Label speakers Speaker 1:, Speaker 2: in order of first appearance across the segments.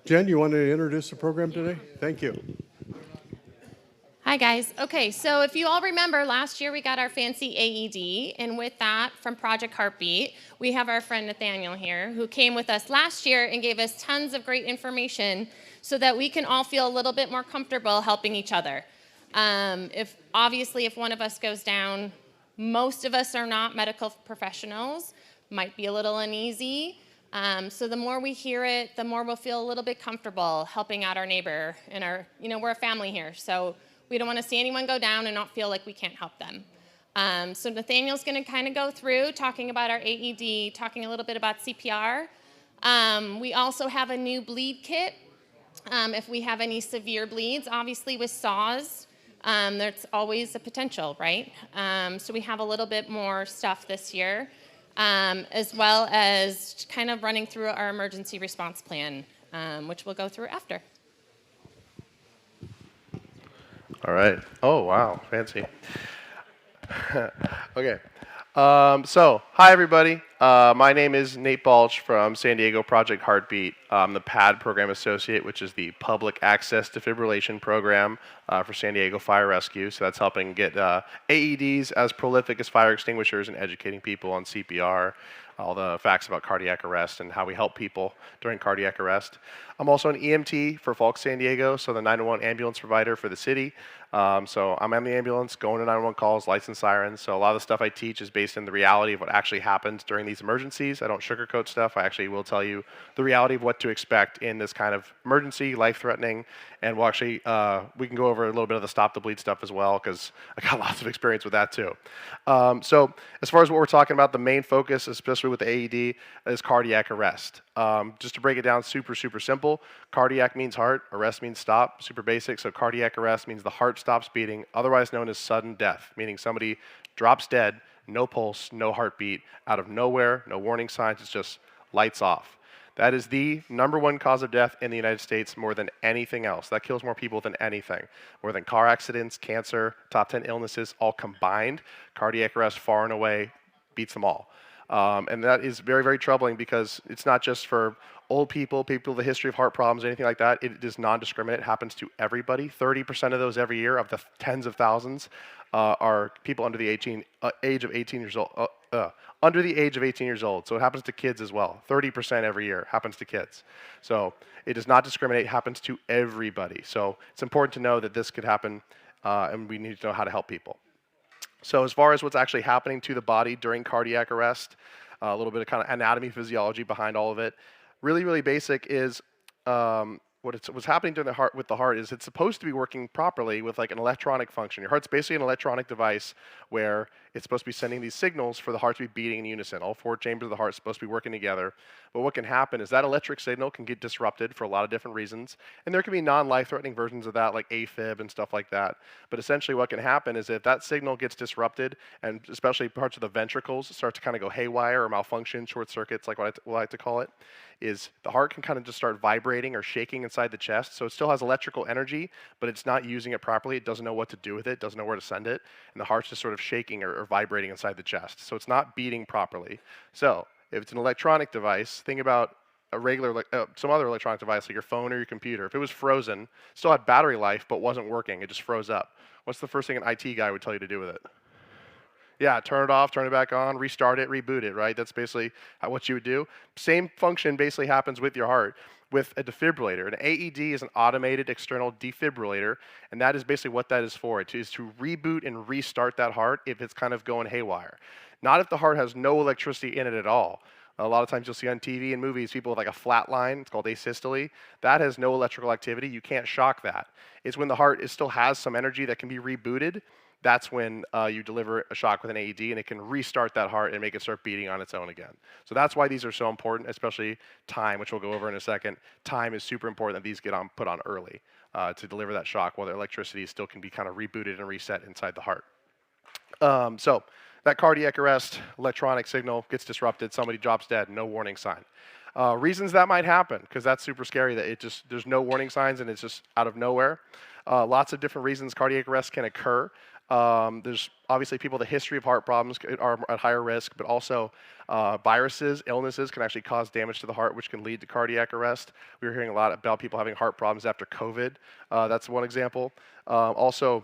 Speaker 1: Jen, you want to introduce the program today? Thank you.
Speaker 2: Hi guys. Okay, so if you all remember, last year we got our fancy AED, and with that, from Project Heartbeat, we have our friend Nathaniel here, who came with us last year and gave us tons of great information so that we can all feel a little bit more comfortable helping each other. If one of us goes down, most of us are not medical professionals, might be a little uneasy. So the more we hear it, the more we'll feel a little bit comfortable helping out our neighbor and we're a family here. So we don't want to see anyone go down and not feel like we can't help them. So Nathaniel's going to kind of go through talking about our AED, talking a little bit about CPR. We also have a new bleed kit. If we have any severe bleeds, obviously with saws, there's always a potential, right? So we have a little bit more stuff this year, as well as kind of running through our emergency response plan, which we'll go through after.
Speaker 3: All right. Oh, wow. Fancy. Okay. Hi, everybody. My name is Nate Balch from San Diego Project Heartbeat. I'm the PAD Program Associate, which is the Public Access Defibrillation Program for San Diego Fire Rescue. So that's helping get AEDs as prolific as fire extinguishers and educating people on CPR, all the facts about cardiac arrest and how we help people during cardiac arrest. I'm also an EMT for Falk San Diego, so the 911 ambulance provider for the city. So I'm in the ambulance, going to 911 calls, lights and sirens. So a lot of the stuff I teach is based in the reality of what actually happens during these emergencies. I don't sugarcoat stuff. I actually will tell you the reality of what to expect in this kind of emergency, life-threatening, and we'll actually, we can go over a little bit of the stop the bleed stuff as well, because I got lots of experience with that too. So as far as what we're talking about, the main focus, especially with the AED, is cardiac arrest. Just to break it down super, super simple, cardiac means heart, arrest means stop, super basic. So cardiac arrest means the heart stops beating, otherwise known as sudden death, meaning somebody drops dead, no pulse, no heartbeat, out of nowhere, no warning signs, it's just lights off. That is the #1 cause of death in the United States more than anything else. That kills more people than anything. More than car accidents, cancer, top 10 illnesses, all combined. Cardiac arrest far and away beats them all. And that is very, very troubling because it's not just for old people, people with a history of heart problems, anything like that. It is non-discriminate. It happens to everybody. 30% of those every year, of the tens of thousands, are people under the age of 18 years old. Under the age of 18 years old. So it happens to kids as well. 30% every year happens to kids. So it does not discriminate. It happens to everybody. So it's important to know that this could happen, and we need to know how to help people. So as far as what's actually happening to the body during cardiac arrest, a little bit of kind of anatomy, physiology behind all of it. Really, really basic is what's happening during the heart with the heart is it's supposed to be working properly with like an electronic function. Your heart's basically an electronic device where it's supposed to be sending these signals for the heart to be beating in unison. All 4 chambers of the heart are supposed to be working together. But what can happen is that electric signal can get disrupted for a lot of different reasons. And there can be non-life-threatening versions of that, like AFib and stuff like that. But essentially what can happen is if that signal gets disrupted, and especially parts of the ventricles start to kind of go haywire or malfunction, short circuits, like what I like to call it, is the heart can kind of just start vibrating or shaking inside the chest. So it still has electrical energy, but it's not using it properly. It doesn't know what to do with it, doesn't know where to send it. And the heart's just sort of shaking or vibrating inside the chest. So it's not beating properly. So if it's an electronic device, think about a regular, some other electronic device like your phone or your computer. If it was frozen, still had battery life, but wasn't working, it just froze up. What's the first thing an IT guy would tell you to do with it? Yeah, turn it off, turn it back on, restart it, reboot it, right? That's basically what you would do. Same function basically happens with your heart with a defibrillator. An AED is an automated external defibrillator, and that is basically what that is for. It is to reboot and restart that heart if it's kind of going haywire. Not if the heart has no electricity in it at all. A lot of times you'll see on TV and movies people with like a flat line, it's called asystole. That has no electrical activity, you can't shock that. It's when the heart still has some energy that can be rebooted. That's when you deliver a shock with an AED, and it can restart that heart and make it start beating on its own again. So that's why these are so important, especially time, which we'll go over in a second. Time is super important that these get put on early to deliver that shock while the electricity still can be kind of rebooted and reset inside the heart. So that cardiac arrest, electronic signal gets disrupted, somebody drops dead, no warning sign. Reasons that might happen, because that's super scary that there's no warning signs and it's just out of nowhere. Lots of different reasons cardiac arrest can occur. There's obviously people with a history of heart problems are at higher risk, but also viruses, illnesses can actually cause damage to the heart, which can lead to cardiac arrest. We were hearing a lot about people having heart problems after COVID. That's one example. Also,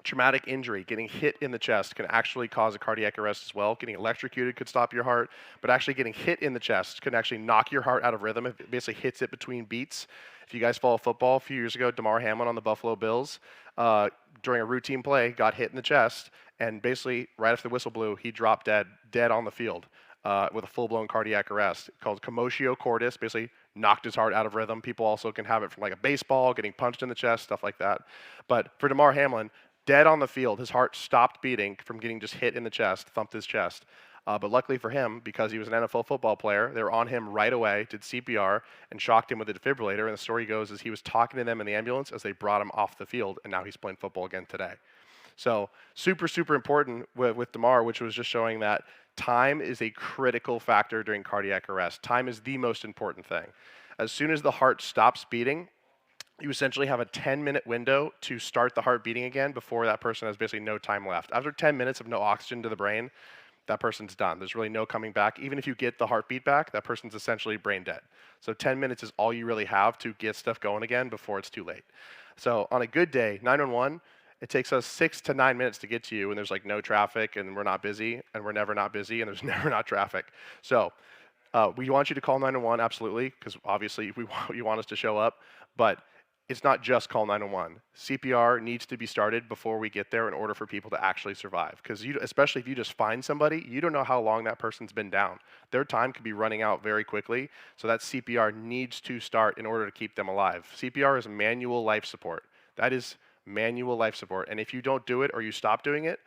Speaker 3: traumatic injury, getting hit in the chest, can actually cause a cardiac arrest as well. Getting electrocuted could stop your heart, but actually getting hit in the chest can actually knock your heart out of rhythm. It basically hits it between beats. If you guys follow football, a few years ago, Damar Hamlin on the Buffalo Bills, during a routine play, got hit in the chest, and basically, right after the whistle blew, he dropped dead on the field with a full-blown cardiac arrest called commotio cordis, basically knocked his heart out of rhythm. People also can have it from like a baseball, getting punched in the chest, stuff like that. But for Damar Hamlin, dead on the field, his heart stopped beating from getting just hit in the chest, thumped his chest. But luckily for him, because he was an NFL football player, they were on him right away, did CPR, and shocked him with a defibrillator. And the story goes is he was talking to them in the ambulance as they brought him off the field, and now he's playing football again today. So super, super important with Damar, which was just showing that time is a critical factor during cardiac arrest. Time is the most important thing. As soon as the heart stops beating, you essentially have a 10-minute window to start the heart beating again before that person has basically no time left. After 10 minutes of no oxygen to the brain, that person's done. There's really no coming back. Even if you get the heartbeat back, that person's essentially brain dead. So 10 minutes is all you really have to get stuff going again before it's too late. So on a good day, 911, it takes us 6 to 9 minutes to get to you, and there's like no traffic, and we're not busy, and we're never not busy, and there's never not traffic. So we want you to call 911, absolutely, because obviously you want us to show up, but it's not just call 911. CPR needs to be started before we get there in order for people to actually survive. Because especially if you just find somebody, you don't know how long that person's been down. Their time could be running out very quickly, so that CPR needs to start in order to keep them alive. CPR is manual life support. That is manual life support. And if you don't do it or you stop doing it,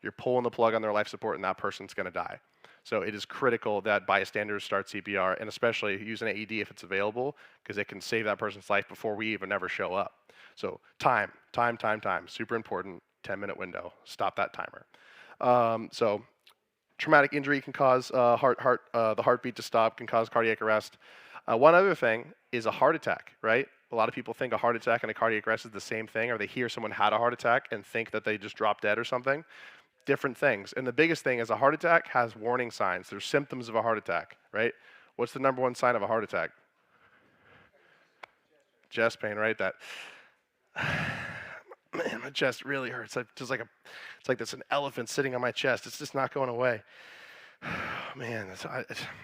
Speaker 3: you're pulling the plug on their life support and that person's going to die. So it is critical that bystanders start CPR, and especially use an AED if it's available, because it can save that person's life before we even ever show up. So time, super important, 10-minute window. Stop that timer. So traumatic injury can cause the heartbeat to stop, can cause cardiac arrest. One other thing is a heart attack, right? A lot of people think a heart attack and a cardiac arrest is the same thing, or they hear someone had a heart attack and think that they just dropped dead or something. Different things. And the biggest thing is a heart attack has warning signs. There's symptoms of a heart attack, right? What's the number one sign of a heart attack? Chest pain, right? That, man, my chest really hurts. It's like there's an elephant sitting on my chest. It's just not going away. Man,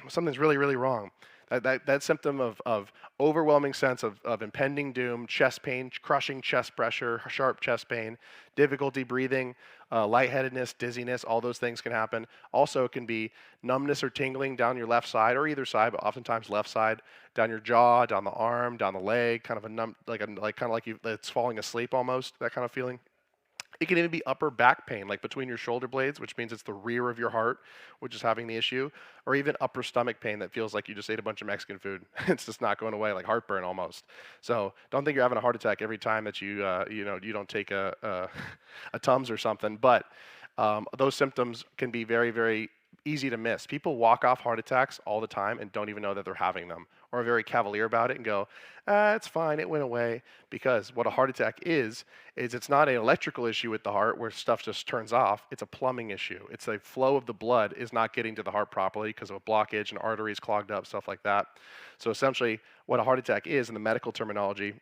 Speaker 3: something's really, really wrong. That symptom of overwhelming sense of impending doom, chest pain, crushing chest pressure, sharp chest pain, difficulty breathing, lightheadedness, dizziness, all those things can happen. Also, it can be numbness or tingling down your left side or either side, but oftentimes left side, down your jaw, down the arm, down the leg, kind of like it's falling asleep almost, that kind of feeling. It can even be upper back pain, like between your shoulder blades, which means it's the rear of your heart, which is having the issue, or even upper stomach pain that feels like you just ate a bunch of Mexican food. It's just not going away, like heartburn almost. So don't think you're having a heart attack every time that you don't take a Tums or something. But those symptoms can be very, very easy to miss. People walk off heart attacks all the time and don't even know that they're having them, or are very cavalier about it and go, it's fine, it went away. Because what a heart attack is it's not an electrical issue with the heart where stuff just turns off. It's a plumbing issue. It's the flow of the blood is not getting to the heart properly because of a blockage and arteries clogged up, stuff like that. So essentially what a heart attack is in the medical terminology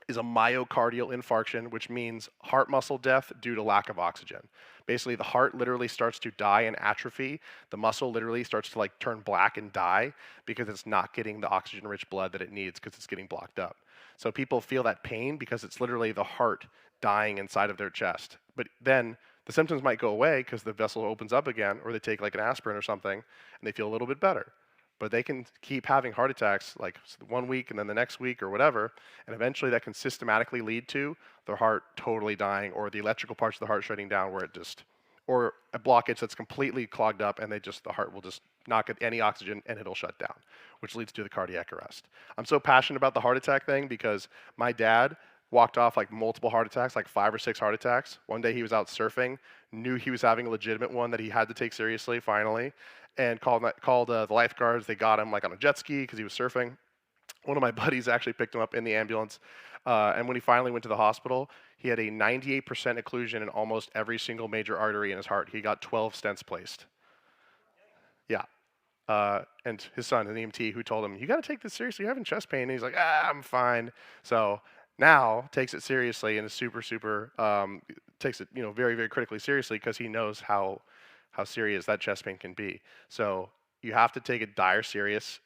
Speaker 3: is a myocardial infarction, which means heart muscle death due to lack of oxygen. Basically, the heart literally starts to die and atrophy. The muscle literally starts to like turn black and die because it's not getting the oxygen-rich blood that it needs because it's getting blocked up. So people feel that pain because it's literally the heart dying inside of their chest. But then the symptoms might go away because the vessel opens up again, or they take like an aspirin or something, and they feel a little bit better. But they can keep having heart attacks like 1 week and then the next week or whatever, and eventually that can systematically lead to their heart totally dying, or the electrical parts of the heart shutting down where it just, or a blockage that's completely clogged up and the heart will just not get any oxygen and it'll shut down, which leads to the cardiac arrest. I'm so passionate about the heart attack thing because my dad walked off like multiple heart attacks, like 5 or 6 heart attacks. One day he was out surfing, knew he was having a legitimate one that he had to take seriously finally, and called the lifeguards. They got him like on a jet ski because he was surfing. One of my buddies actually picked him up in the ambulance, and when he finally went to the hospital, he had a 98% occlusion in almost every single major artery in his heart. He got 12 stents placed. Yeah. And his son, an EMT, who told him, "You got to take this seriously. You're having chest pain." And he's like, I'm fine. So now takes it seriously and is super, takes it, very, very critically seriously because he knows how serious that chest pain can be. So you have to take it dire serious,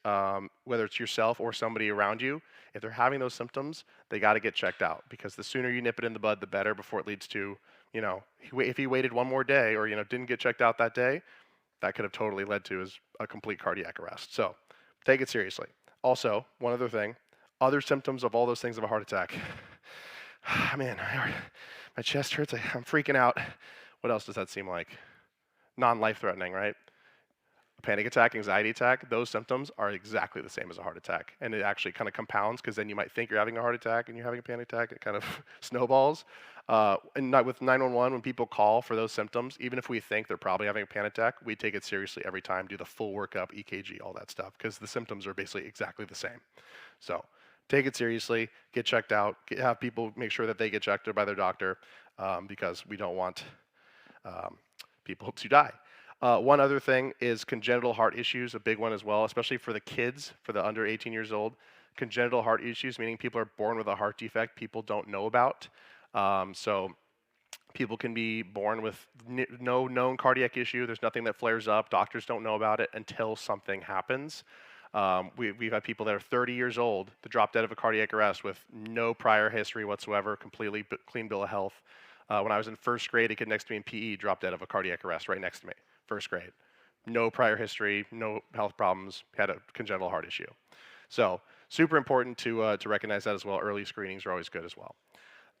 Speaker 3: whether it's yourself or somebody around you. If they're having those symptoms, they got to get checked out because the sooner you nip it in the bud, the better before it leads to, if he waited one more day or, didn't get checked out that day, that could have totally led to is a complete cardiac arrest. So take it seriously. Also, one other thing, other symptoms of all those things of a heart attack. Man, my chest hurts. I'm freaking out. What else does that seem like? Non-life threatening, right? A panic attack, anxiety attack, those symptoms are exactly the same as a heart attack. And it actually kind of compounds because then you might think you're having a heart attack and you're having a panic attack. It kind of snowballs. And with 911, when people call for those symptoms, even if we think they're probably having a panic attack, we take it seriously every time, do the full workup, EKG, all that stuff, because the symptoms are basically exactly the same. So take it seriously, get checked out, have people make sure that they get checked by their doctor because we don't want people to die. One other thing is congenital heart issues, a big one as well, especially for the kids, for the under 18 years old. Congenital heart issues, meaning people are born with a heart defect people don't know about. So people can be born with no known cardiac issue. There's nothing that flares up. Doctors don't know about it until something happens. We've had people that are 30 years old that drop dead of a cardiac arrest with no prior history whatsoever, completely clean bill of health. When I was in first grade, a kid next to me in PE dropped dead of a cardiac arrest right next to me, first grade. No prior history, no health problems, had a congenital heart issue. So super important to recognize that as well. Early screenings are always good as well.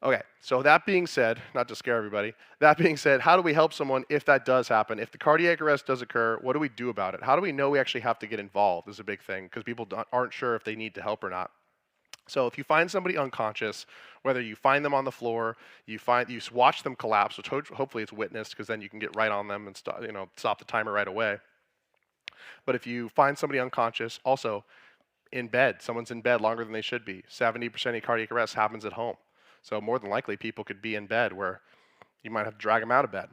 Speaker 3: Okay, so that being said, not to scare everybody, that being said, how do we help someone if that does happen? If the cardiac arrest does occur, what do we do about it? How do we know we actually have to get involved is a big thing because people aren't sure if they need to help or not. So if you find somebody unconscious, whether you find them on the floor, you watch them collapse, which hopefully it's witnessed because then you can get right on them and stop the timer right away. But if you find somebody unconscious, also in bed, someone's in bed longer than they should be. 70% of cardiac arrest happens at home. So more than likely people could be in bed where you might have to drag them out of bed.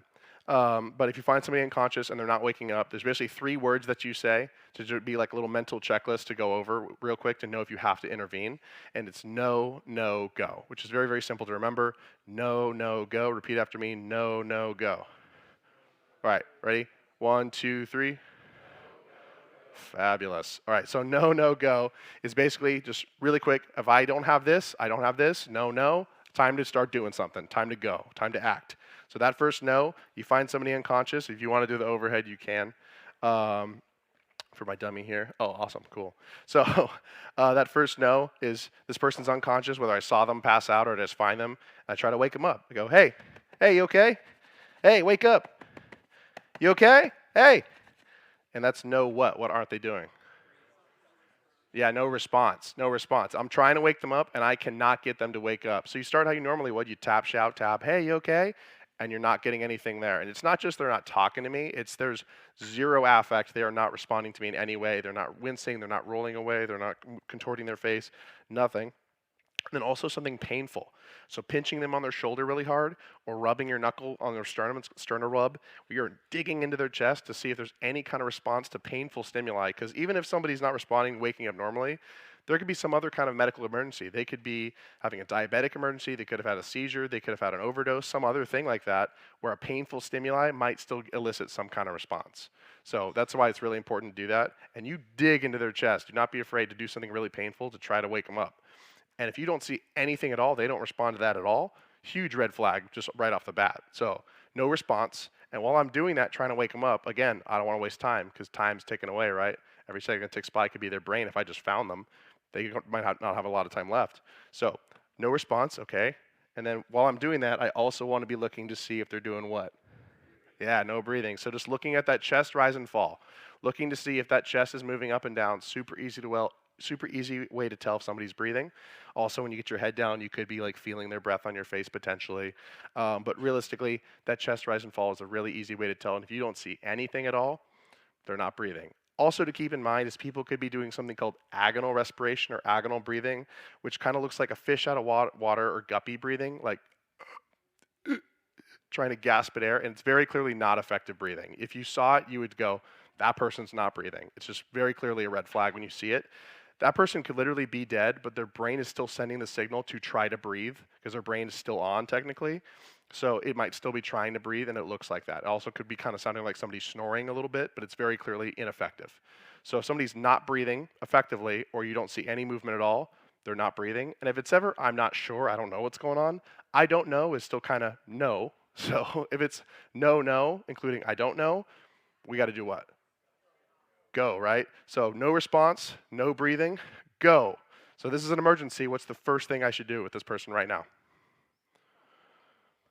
Speaker 3: But if you find somebody unconscious and they're not waking up, there's basically 3 words that you say to be like a little mental checklist to go over real quick to know if you have to intervene. And it's no, no, go, which is very, very simple to remember. No, no, go. Repeat after me. No, no, go. All right, ready? 1, 2, 3. Fabulous. All right, so no, no, go is basically just really quick. If I don't have this, I don't have this. No, no. Time to start doing something. Time to go. Time to act. So that first no, you find somebody unconscious. If you want to do the overhead, you can. For my dummy here. Oh, awesome. Cool. So that first no is this person's unconscious, whether I saw them pass out or just find them. I try to wake them up. I go, hey, you okay? Hey, wake up. You okay? Hey. And that's no what? What aren't they doing? Yeah, no response. No response. I'm trying to wake them up, and I cannot get them to wake up. So you start how you normally would. You tap, shout, tap, hey, you okay? And you're not getting anything there. And it's not just they're not talking to me. It's there's zero affect. They are not responding to me in any way. They're not wincing. They're not rolling away. They're not contorting their face. Nothing. And then also something painful. So pinching them on their shoulder really hard or rubbing your knuckle on their sternum, sternal rub, where you're digging into their chest to see if there's any kind of response to painful stimuli. Because even if somebody's not responding, waking up normally, there could be some other kind of medical emergency. They could be having a diabetic emergency. They could have had a seizure. They could have had an overdose, some other thing like that, where a painful stimuli might still elicit some kind of response. So that's why it's really important to do that. And you dig into their chest. Do not be afraid to do something really painful to try to wake them up. And if you don't see anything at all, they don't respond to that at all, huge red flag just right off the bat. So no response. And while I'm doing that, trying to wake them up, again, I don't want to waste time because time's ticking away, right? Every second it ticks by could be their brain. If I just found them, they might not have a lot of time left. So no response, okay. And then while I'm doing that, I also want to be looking to see if they're doing what? Yeah, no breathing. So just looking at that chest rise and fall, looking to see if that chest is moving up and down. Super easy way to tell if somebody's breathing. Also, when you get your head down, you could be like feeling their breath on your face potentially. But realistically, that chest rise and fall is a really easy way to tell. And if you don't see anything at all, they're not breathing. Also to keep in mind is people could be doing something called agonal respiration or agonal breathing, which kind of looks like a fish out of water or guppy breathing, like trying to gasp at air, and it's very clearly not effective breathing. If you saw it, you would go, that person's not breathing. It's just very clearly a red flag when you see it. That person could literally be dead, but their brain is still sending the signal to try to breathe because their brain is still on technically. So it might still be trying to breathe, and it looks like that. It also could be kind of sounding like somebody's snoring a little bit, but it's very clearly ineffective. So if somebody's not breathing effectively, or you don't see any movement at all, they're not breathing. And if it's ever, I'm not sure, I don't know what's going on, I don't know is still kind of no. So if it's no, including I don't know, we got to do what? Go, right? So no response, no breathing, go. So this is an emergency. What's the first thing I should do with this person right now?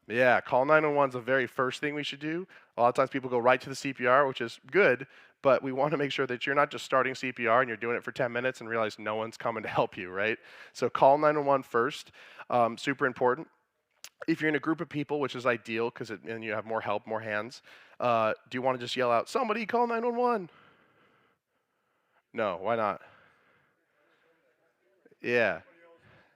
Speaker 3: Yeah, call 911 is the very first thing we should do. A lot of times people go right to the CPR, which is good, but we want to make sure that you're not just starting CPR and you're doing it for 10 minutes and realize no one's coming to help you, right? So call 911 first, super important. If you're in a group of people, which is ideal because then you have more help, more hands, do you want to just yell out, somebody call 911? No, why not? Yeah.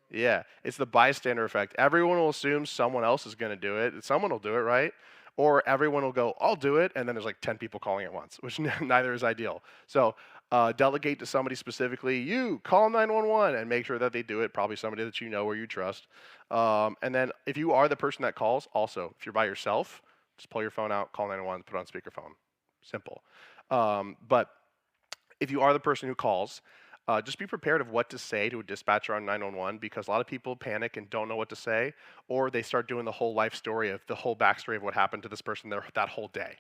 Speaker 3: Yeah, it's the bystander effect. Everyone will assume someone else is going to do it. Someone will do it, right? Or everyone will go, I'll do it, and then there's like 10 people calling at once, which neither is ideal. So delegate to somebody specifically. You call 911 and make sure that they do it. Probably somebody that you know or you trust. And then if you are the person that calls, also, if you're by yourself, just pull your phone out, call 911, put it on speakerphone. Simple. But if you are the person who calls, just be prepared of what to say to a dispatcher on 911 because a lot of people panic and don't know what to say, or they start doing the whole life story of the whole backstory of what happened to this person that whole day,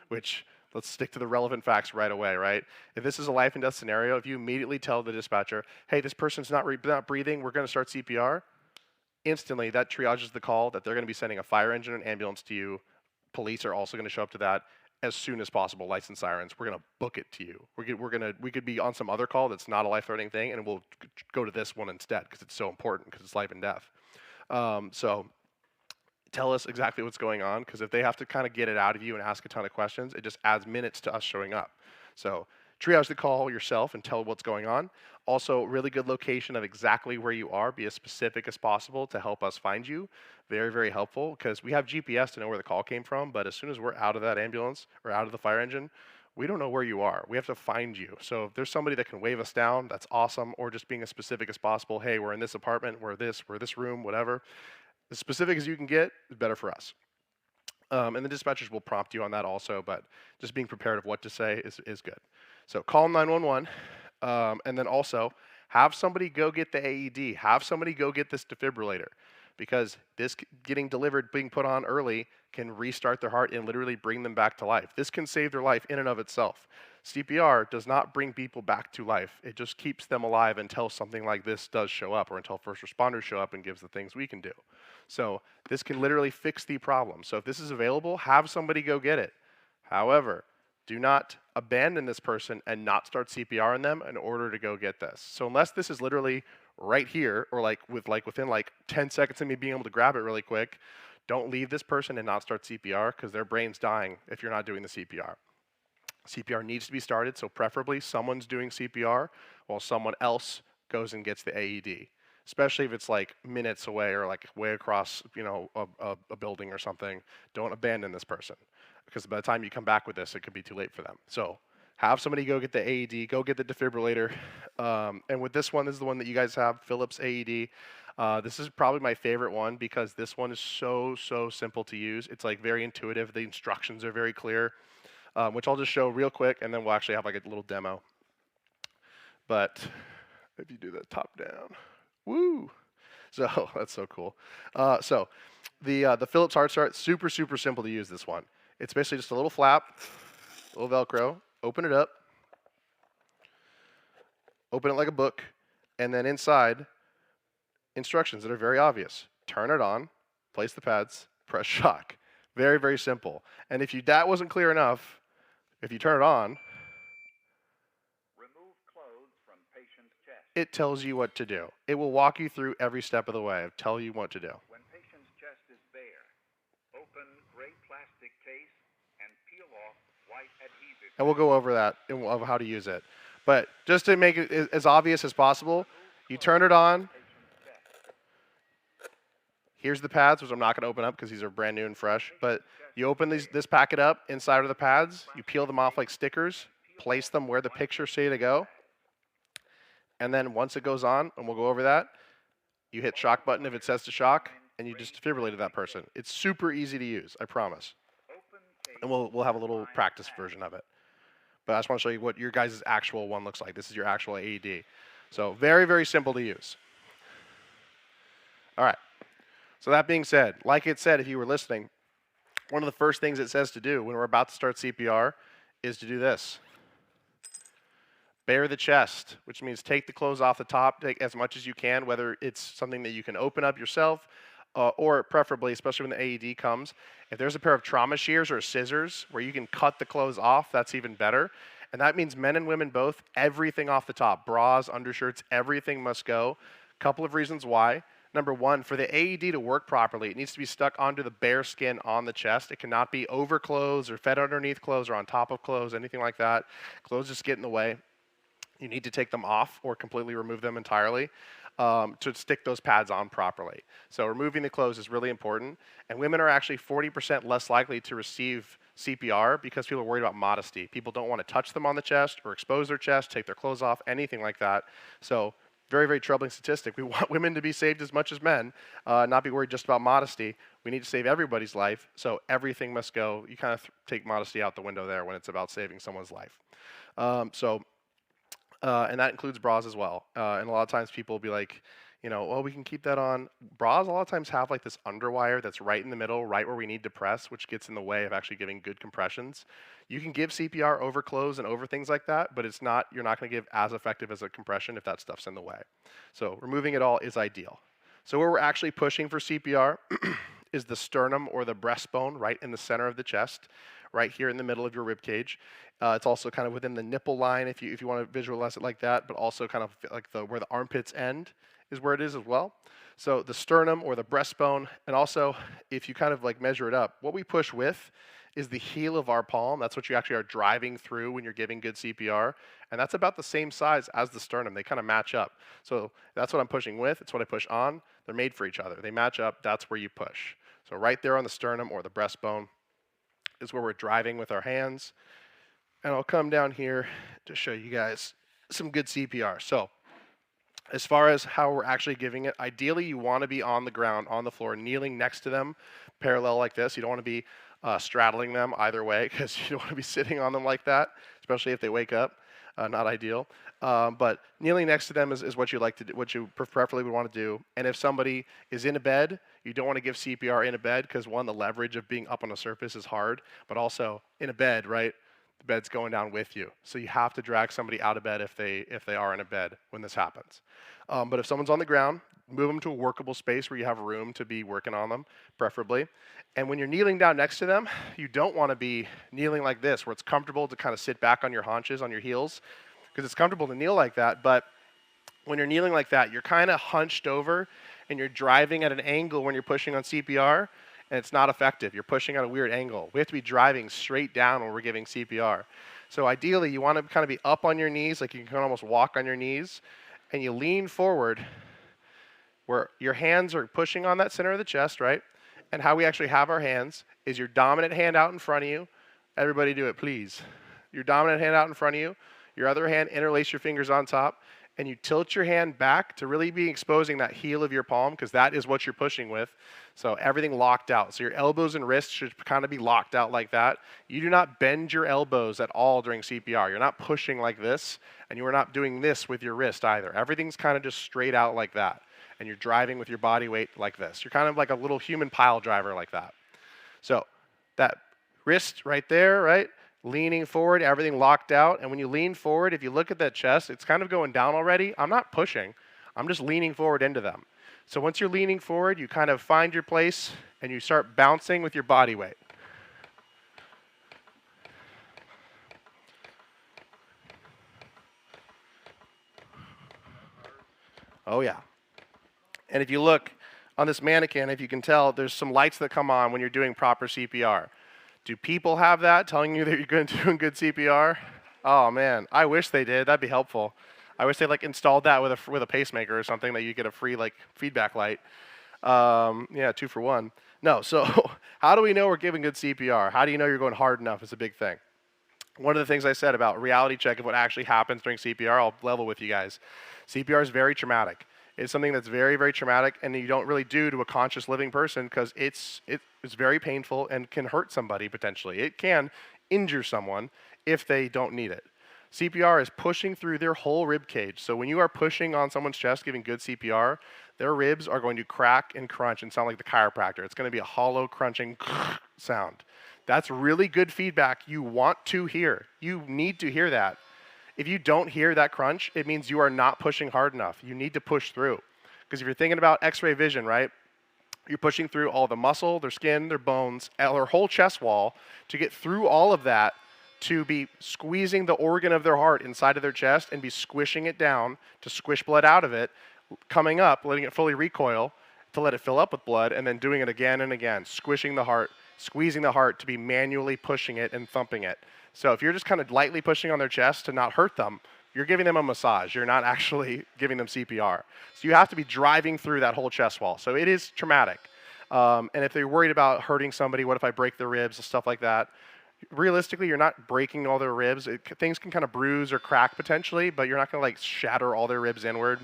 Speaker 3: which let's stick to the relevant facts right away, right? If this is a life and death scenario, if you immediately tell the dispatcher, hey, this person's not breathing, we're going to start CPR, instantly that triages the call that they're going to be sending a fire engine and ambulance to you. Police are also going to show up to that as soon as possible. Lights and sirens. We're going to book it to you. We could be on some other call that's not a life-threatening thing, and we'll go to this one instead because it's so important because it's life and death. So tell us exactly what's going on because if they have to kind of get it out of you and ask a ton of questions, it just adds minutes to us showing up. So triage the call yourself and tell what's going on. Also, really good location of exactly where you are. Be as specific as possible to help us find you. Very, very helpful because we have GPS to know where the call came from, but as soon as we're out of that ambulance or out of the fire engine, we don't know where you are. We have to find you. So if there's somebody that can wave us down, that's awesome. Or just being as specific as possible. Hey, we're in this apartment, we're this room, whatever. As specific as you can get is better for us. And the dispatchers will prompt you on that also, but just being prepared of what to say is good. So call 911, and then also have somebody go get the AED. Have somebody go get this defibrillator because this getting delivered, being put on early can restart their heart and literally bring them back to life. This can save their life in and of itself. CPR does not bring people back to life. It just keeps them alive until something like this does show up or until first responders show up and gives the things we can do. So this can literally fix the problem. So if this is available, have somebody go get it. However, do not abandon this person and not start CPR on them in order to go get this. So unless this is literally right here or within 10 seconds of me being able to grab it really quick, don't leave this person and not start CPR because their brain's dying if you're not doing the CPR. CPR needs to be started, so preferably someone's doing CPR while someone else goes and gets the AED. Especially if it's like minutes away or like way across, a building or something. Don't abandon this person because by the time you come back with this, it could be too late for them. So have somebody go get the AED, go get the defibrillator. And with this one, this is the one that you guys have, Philips AED. This is probably my favorite one because this one is so simple to use. It's like very intuitive. The instructions are very clear, which I'll just show real quick, and then we'll actually have like a little demo. But if you do the top down. Woo! So that's so cool. So the Philips Heart Start, super simple to use this one. It's basically just a little flap, a little Velcro, open it up, open it like a book, and then inside, instructions that are very obvious. Turn it on, place the pads, press shock. Very simple. And if that wasn't clear enough, if you turn it on, it tells you what to do. It will walk you through every step of the way of tell you what to do.
Speaker 4: When patient's chest is bare, open gray plastic case and peel off
Speaker 3: And we'll go over that of how to use it. But just to make it as obvious as possible, you turn it on. Here's the pads, which I'm not going to open up because these are brand new and fresh. But you open this packet up inside of the pads. You peel them off like stickers, place them where the pictures say to go. And then once it goes on, and we'll go over that, you hit shock button if it says to shock, and you just defibrillated that person. It's super easy to use, I promise. And we'll have a little practice version of it. But I just want to show you what your guys' actual one looks like. This is your actual AED. So very, very simple to use. All right. So that being said, like it said, if you were listening, one of the first things it says to do when we're about to start CPR is to do this. Bare the chest, which means take the clothes off the top, take as much as you can, whether it's something that you can open up yourself, or preferably, especially when the AED comes, if there's a pair of trauma shears or scissors where you can cut the clothes off, that's even better. And that means men and women both, everything off the top, bras, undershirts, everything must go. Couple of reasons why. Number one, for the AED to work properly, it needs to be stuck onto the bare skin on the chest. It cannot be over clothes or fed underneath clothes or on top of clothes, anything like that. Clothes just get in the way. You need to take them off or completely remove them entirely to stick those pads on properly. So removing the clothes is really important. And women are actually 40% less likely to receive CPR because people are worried about modesty. People don't want to touch them on the chest or expose their chest, take their clothes off, anything like that. So very, very troubling statistic. We want women to be saved as much as men, not be worried just about modesty. We need to save everybody's life, so everything must go. You kind of take modesty out the window there when it's about saving someone's life. And that includes bras as well. And a lot of times people will be like, you know, well, we can keep that on. Bras a lot of times have like this underwire that's right in the middle, right where we need to press, which gets in the way of actually giving good compressions. You can give CPR over clothes and over things like that, but it's not, you're not going to give as effective as a compression if that stuff's in the way. So removing it all is ideal. So where we're actually pushing for CPR is the sternum or the breastbone right in the center of the chest, right here in the middle of your rib cage. It's also kind of within the nipple line if you want to visualize it like that, but also kind of like where the armpits end is where it is as well. So the sternum or the breastbone, and also if you kind of like measure it up, what we push with is the heel of our palm. That's what you actually are driving through when you're giving good CPR. And that's about the same size as the sternum. They kind of match up. So that's what I'm pushing with. It's what I push on. They're made for each other. They match up. That's where you push. So right there on the sternum or the breastbone is where we're driving with our hands. And I'll come down here to show you guys some good CPR. So as far as how we're actually giving it, ideally you want to be on the ground, on the floor, kneeling next to them, parallel like this. You don't want to be straddling them either way because you don't want to be sitting on them like that, especially if they wake up. Not ideal. But kneeling next to them is what you like to do, what you preferably would want to do. And if somebody is in a bed, you don't want to give CPR in a bed because one, the leverage of being up on a surface is hard, but also in a bed, right? The bed's going down with you. So you have to drag somebody out of bed if they are in a bed when this happens. But if someone's on the ground, move them to a workable space where you have room to be working on them, preferably. And when you're kneeling down next to them, you don't want to be kneeling like this, where it's comfortable to kind of sit back on your haunches, on your heels, because it's comfortable to kneel like that. But when you're kneeling like that, you're kind of hunched over, and you're driving at an angle when you're pushing on CPR, and it's not effective. You're pushing at a weird angle. We have to be driving straight down when we're giving CPR. So ideally, you want to kind of be up on your knees, like you can almost walk on your knees, and you lean forward where your hands are pushing on that center of the chest, right? And how we actually have our hands is your dominant hand out in front of you. Everybody do it, please. Your dominant hand out in front of you. Your other hand, interlace your fingers on top, and you tilt your hand back to really be exposing that heel of your palm, because that is what you're pushing with. So everything locked out. So your elbows and wrists should kind of be locked out like that. You do not bend your elbows at all during CPR. You're not pushing like this, and you are not doing this with your wrist either. Everything's kind of just straight out like that. And you're driving with your body weight like this. You're kind of like a little human pile driver like that. So that wrist right there, right? Leaning forward, everything locked out. And when you lean forward, if you look at that chest, it's kind of going down already. I'm not pushing. I'm just leaning forward into them. So once you're leaning forward, you kind of find your place and you start bouncing with your body weight. Oh, yeah. And if you look on this mannequin, if you can tell, there's some lights that come on when you're doing proper CPR. Do people have that telling you that you're doing good CPR? Oh man, I wish they did. That'd be helpful. I wish they like installed that with a pacemaker or something that you get a free like feedback light. Yeah, 2 for 1. No, so how do we know we're giving good CPR? How do you know you're going hard enough is a big thing. One of the things I said about reality check of what actually happens during CPR, I'll level with you guys. CPR is very traumatic. It's something that's very, very traumatic, and you don't really do to a conscious living person because it's very painful and can hurt somebody potentially. It can injure someone if they don't need it. CPR is pushing through their whole rib cage. So when you are pushing on someone's chest, giving good CPR, their ribs are going to crack and crunch and sound like the chiropractor. It's going to be a hollow, crunching sound. That's really good feedback you want to hear. You need to hear that. If you don't hear that crunch, it means you are not pushing hard enough. You need to push through. Because if you're thinking about x-ray vision, right, you're pushing through all the muscle, their skin, their bones, their whole chest wall to get through all of that to be squeezing the organ of their heart inside of their chest and be squishing it down to squish blood out of it, coming up, letting it fully recoil to let it fill up with blood, and then doing it again and again, squishing the heart, squeezing the heart to be manually pushing it and thumping it. So if you're just kind of lightly pushing on their chest to not hurt them, you're giving them a massage. You're not actually giving them CPR. So you have to be driving through that whole chest wall. So it is traumatic. And if they're worried about hurting somebody, what if I break their ribs and stuff like that? Realistically, you're not breaking all their ribs. Things can kind of bruise or crack potentially, but you're not going to like shatter all their ribs inward.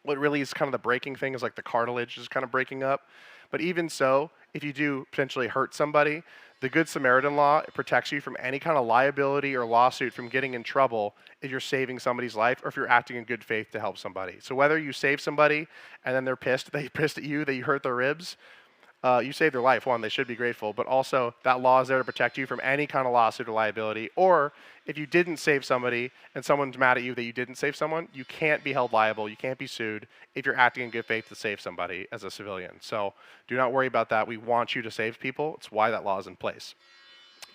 Speaker 3: What really is kind of the breaking thing is like the cartilage is kind of breaking up. But even so, if you do potentially hurt somebody, the Good Samaritan law protects you from any kind of liability or lawsuit from getting in trouble if you're saving somebody's life or if you're acting in good faith to help somebody. So whether you save somebody and then they're pissed at you that you hurt their ribs, you saved their life. One, they should be grateful, but also that law is there to protect you from any kind of lawsuit or liability. Or if you didn't save somebody and someone's mad at you that you didn't save someone, you can't be held liable. You can't be sued if you're acting in good faith to save somebody as a civilian. So do not worry about that. We want you to save people. It's why that law is in place.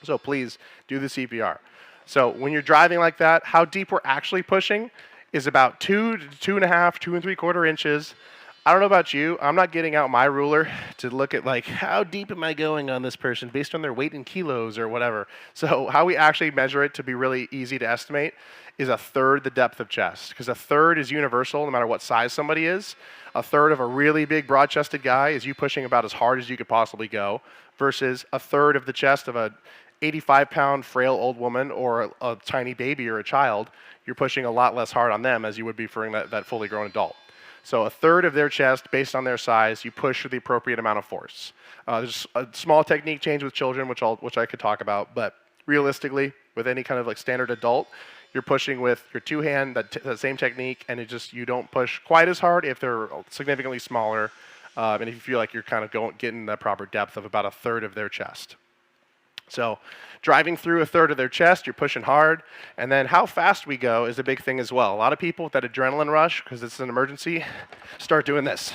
Speaker 3: So please do the CPR. So when you're driving like that, how deep we're actually pushing is about 2 to 2.5, 2 3/4 inches. I don't know about you. I'm not getting out my ruler to look at like how deep am I going on this person based on their weight in kilos or whatever. So how we actually measure it to be really easy to estimate is 1/3 the depth of chest, because 1/3 is universal no matter what size somebody is. 1/3 of a really big broad-chested guy is you pushing about as hard as you could possibly go versus 1/3 of the chest of a 85-pound frail old woman or a tiny baby or a child. You're pushing a lot less hard on them as you would be for that fully grown adult. So 1/3 of their chest, based on their size, you push with the appropriate amount of force. There's a small technique change with children, which I could talk about, but realistically, with any kind of like standard adult, you're pushing with your 2-hand, that same technique, and you don't push quite as hard if they're significantly smaller, and if you feel like you're kind of getting the proper depth of about 1/3 of their chest. So driving through 1/3 of their chest, you're pushing hard. And then how fast we go is a big thing as well. A lot of people with that adrenaline rush, because it's an emergency, start doing this.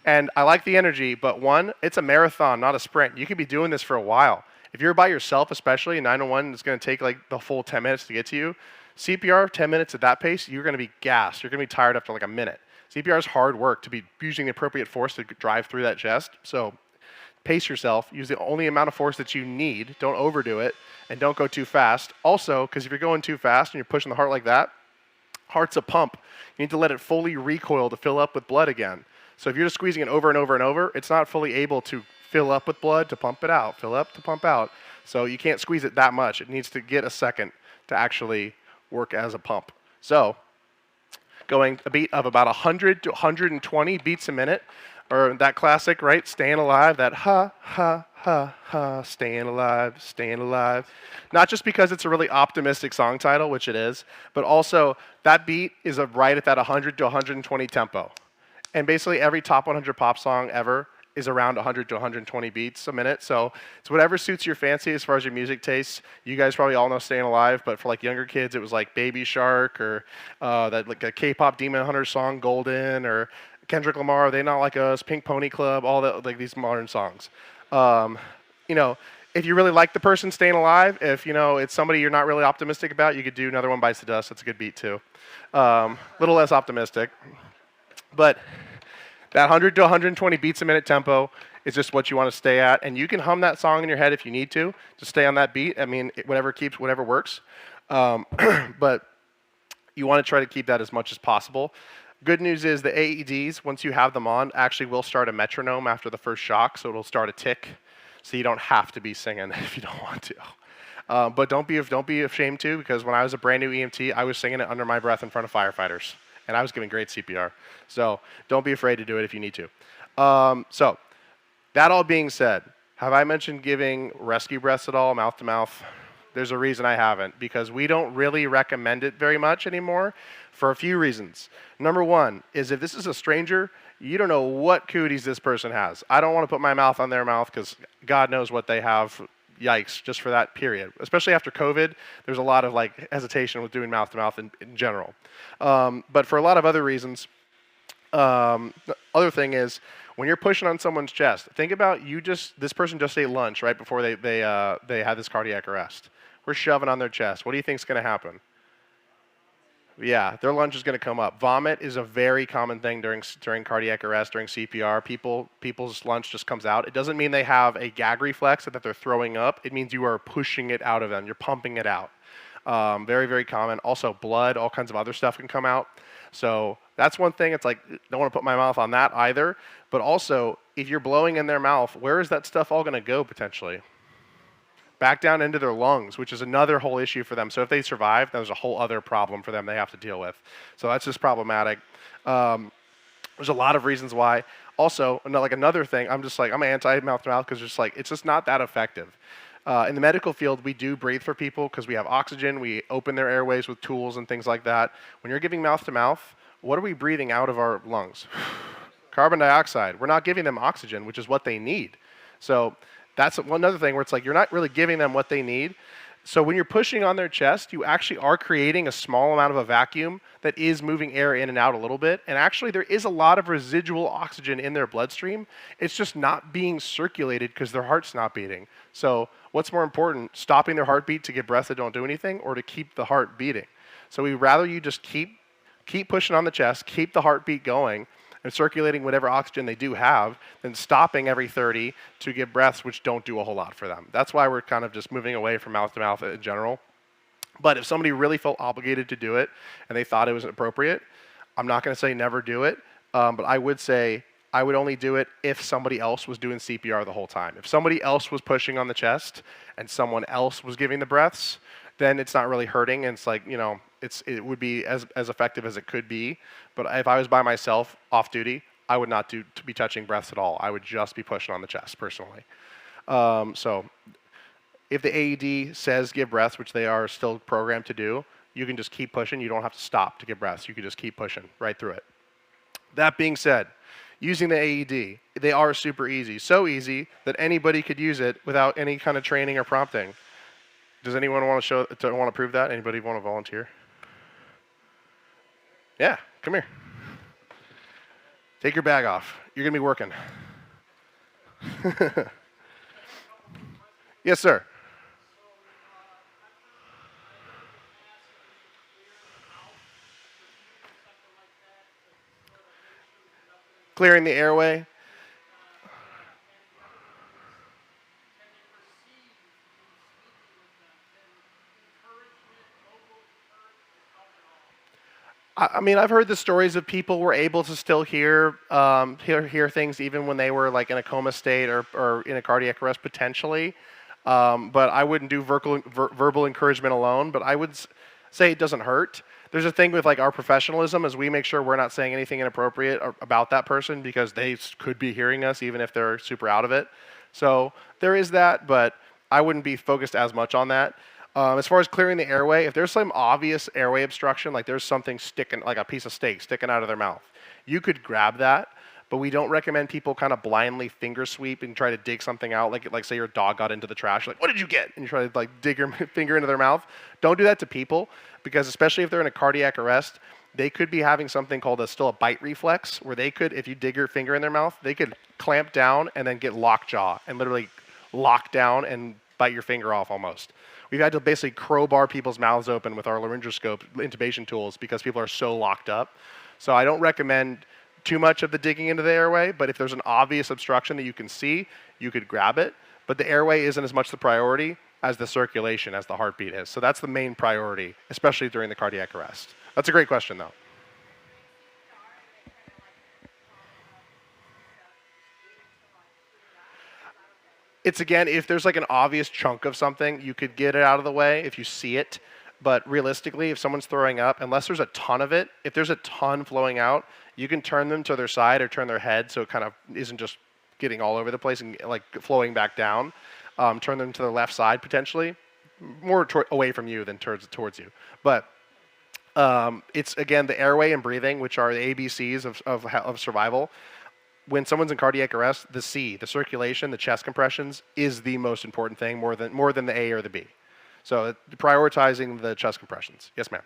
Speaker 3: And I like the energy, but one, it's a marathon, not a sprint. You could be doing this for a while. If you're by yourself, especially, 911 is going to take like the full 10 minutes to get to you. CPR, 10 minutes at that pace, you're going to be gassed. You're going to be tired after like a minute. CPR is hard work to be using the appropriate force to drive through that chest. So pace yourself. Use the only amount of force that you need. Don't overdo it, and don't go too fast. Also, because if you're going too fast and you're pushing the heart like that, heart's a pump. You need to let it fully recoil to fill up with blood again. So if you're just squeezing it over and over and over, it's not fully able to fill up with blood to pump it out, fill up to pump out. So you can't squeeze it that much. It needs to get a second to actually work as a pump. So going a beat of about 100 to 120 beats a minute, or that classic, right? Staying alive, that ha, ha, ha, ha, staying alive, staying alive. Not just because it's a really optimistic song title, which it is, but also that beat is right at that 100 to 120 tempo. And basically every top 100 pop song ever is around 100 to 120 beats a minute. So it's whatever suits your fancy as far as your music tastes. You guys probably all know Staying Alive, but for like younger kids, it was like Baby Shark or that like a K-pop Demon Hunter song, Golden, or Kendrick Lamar, They Not Like Us, Pink Pony Club, all the like these modern songs. You know, if you really like the person Staying Alive, if you know it's somebody you're not really optimistic about, you could do Another One Bites the Dust. That's a good beat too. Little less optimistic, but that 100 to 120 beats a minute tempo It's just what you want to stay at. And you can hum that song in your head if you need to stay on that beat. I mean, whatever works. But you want to try to keep that as much as possible. Good news is the AEDs, once you have them on, actually will start a metronome after the first shock, so it'll start a tick, so you don't have to be singing if you don't want to. But don't be ashamed to, because when I was a brand new EMT, I was singing it under my breath in front of firefighters, and I was giving great CPR. So don't be afraid to do it if you need to. So that all being said, have I mentioned giving rescue breaths at all, mouth to mouth? There's a reason I haven't, because we don't really recommend it very much anymore for a few reasons. Number one is if this is a stranger, you don't know what cooties this person has. I don't want to put my mouth on their mouth because God knows what they have. Yikes, just for that period. Especially after COVID, there's a lot of like hesitation with doing mouth to mouth in general. But for a lot of other reasons, the other thing is when you're pushing on someone's chest, think about this person just ate lunch right before they had this cardiac arrest. We're shoving on their chest. What do you think is going to happen? Yeah, their lunch is going to come up. Vomit is a very common thing during cardiac arrest, during CPR. People's lunch just comes out. It doesn't mean they have a gag reflex that they're throwing up. It means you are pushing it out of them. You're pumping it out. Very, very common. Also, blood, all kinds of other stuff can come out. So that's one thing. It's like, don't want to put my mouth on that either. But also, if you're blowing in their mouth, where is that stuff all going to go potentially? Back down into their lungs, which is another whole issue for them. So if they survive, there's a whole other problem for them they have to deal with. So that's just problematic. There's a lot of reasons why. Also, another thing, I'm anti mouth to mouth because it's just not that effective. In the medical field, we do breathe for people because we have oxygen. We open their airways with tools and things like that. When you're giving mouth to mouth, what are we breathing out of our lungs? Carbon dioxide. We're not giving them oxygen, which is what they need. So that's another thing where it's like you're not really giving them what they need. So when you're pushing on their chest, you actually are creating a small amount of a vacuum that is moving air in and out a little bit. And actually there is a lot of residual oxygen in their bloodstream. It's just not being circulated because their heart's not beating. So what's more important, stopping their heartbeat to get breath that don't do anything, or to keep the heart beating? So we'd rather you just keep pushing on the chest, keep the heartbeat going, and circulating whatever oxygen they do have, then stopping every 30 to give breaths which don't do a whole lot for them. That's why we're kind of just moving away from mouth to mouth in general. But if somebody really felt obligated to do it and they thought it was appropriate, I'm not going to say never do it, but I would say I would only do it if somebody else was doing CPR the whole time. If somebody else was pushing on the chest and someone else was giving the breaths, then it's not really hurting, and it's like, it would be as effective as it could be. But if I was by myself off duty, I would not be touching breaths at all. I would just be pushing on the chest personally. So if the AED says give breaths, which they are still programmed to do, you can just keep pushing. You don't have to stop to give breaths. You can just keep pushing right through it. That being said, using the AED, they are super easy. So easy that anybody could use it without any kind of training or prompting. Does anyone want to prove that? Anybody want to volunteer? Yeah, come here. Take your bag off. You're going to be working. Yes, sir. Clearing the airway. I mean, I've heard the stories of people were able to still hear things even when they were like in a coma state or in a cardiac arrest potentially. But I wouldn't do verbal encouragement alone. But I would say it doesn't hurt. There's a thing with like our professionalism is we make sure we're not saying anything inappropriate about that person because they could be hearing us even if they're super out of it. So there is that, but I wouldn't be focused as much on that. As far as clearing the airway, if there's some obvious airway obstruction, like there's something sticking, like a piece of steak sticking out of their mouth, you could grab that, but we don't recommend people kind of blindly finger sweep and try to dig something out, like say your dog got into the trash, like, what did you get? And you try to like dig your finger into their mouth. Don't do that to people, because especially if they're in a cardiac arrest, they could be having something called still a bite reflex, where they could, if you dig your finger in their mouth, they could clamp down and then get lockjaw and literally lock down and bite your finger off almost. We've had to basically crowbar people's mouths open with our laryngoscope intubation tools because people are so locked up. So I don't recommend too much of the digging into the airway, but if there's an obvious obstruction that you can see, you could grab it. But the airway isn't as much the priority as the circulation, as the heartbeat is. So that's the main priority, especially during the cardiac arrest. That's a great question, though. It's, again, if there's like an obvious chunk of something, you could get it out of the way if you see it. But realistically, if someone's throwing up, unless there's a ton of it, if there's a ton flowing out, you can turn them to their side or turn their head so it kind of isn't just getting all over the place and like flowing back down. Turn them to the left side potentially, more away from you than towards you. But it's, again, the airway and breathing, which are the ABCs of survival. When someone's in cardiac arrest, the C, the circulation, the chest compressions, is the most important thing, more than the A or the B. So prioritizing the chest compressions. Yes, ma'am.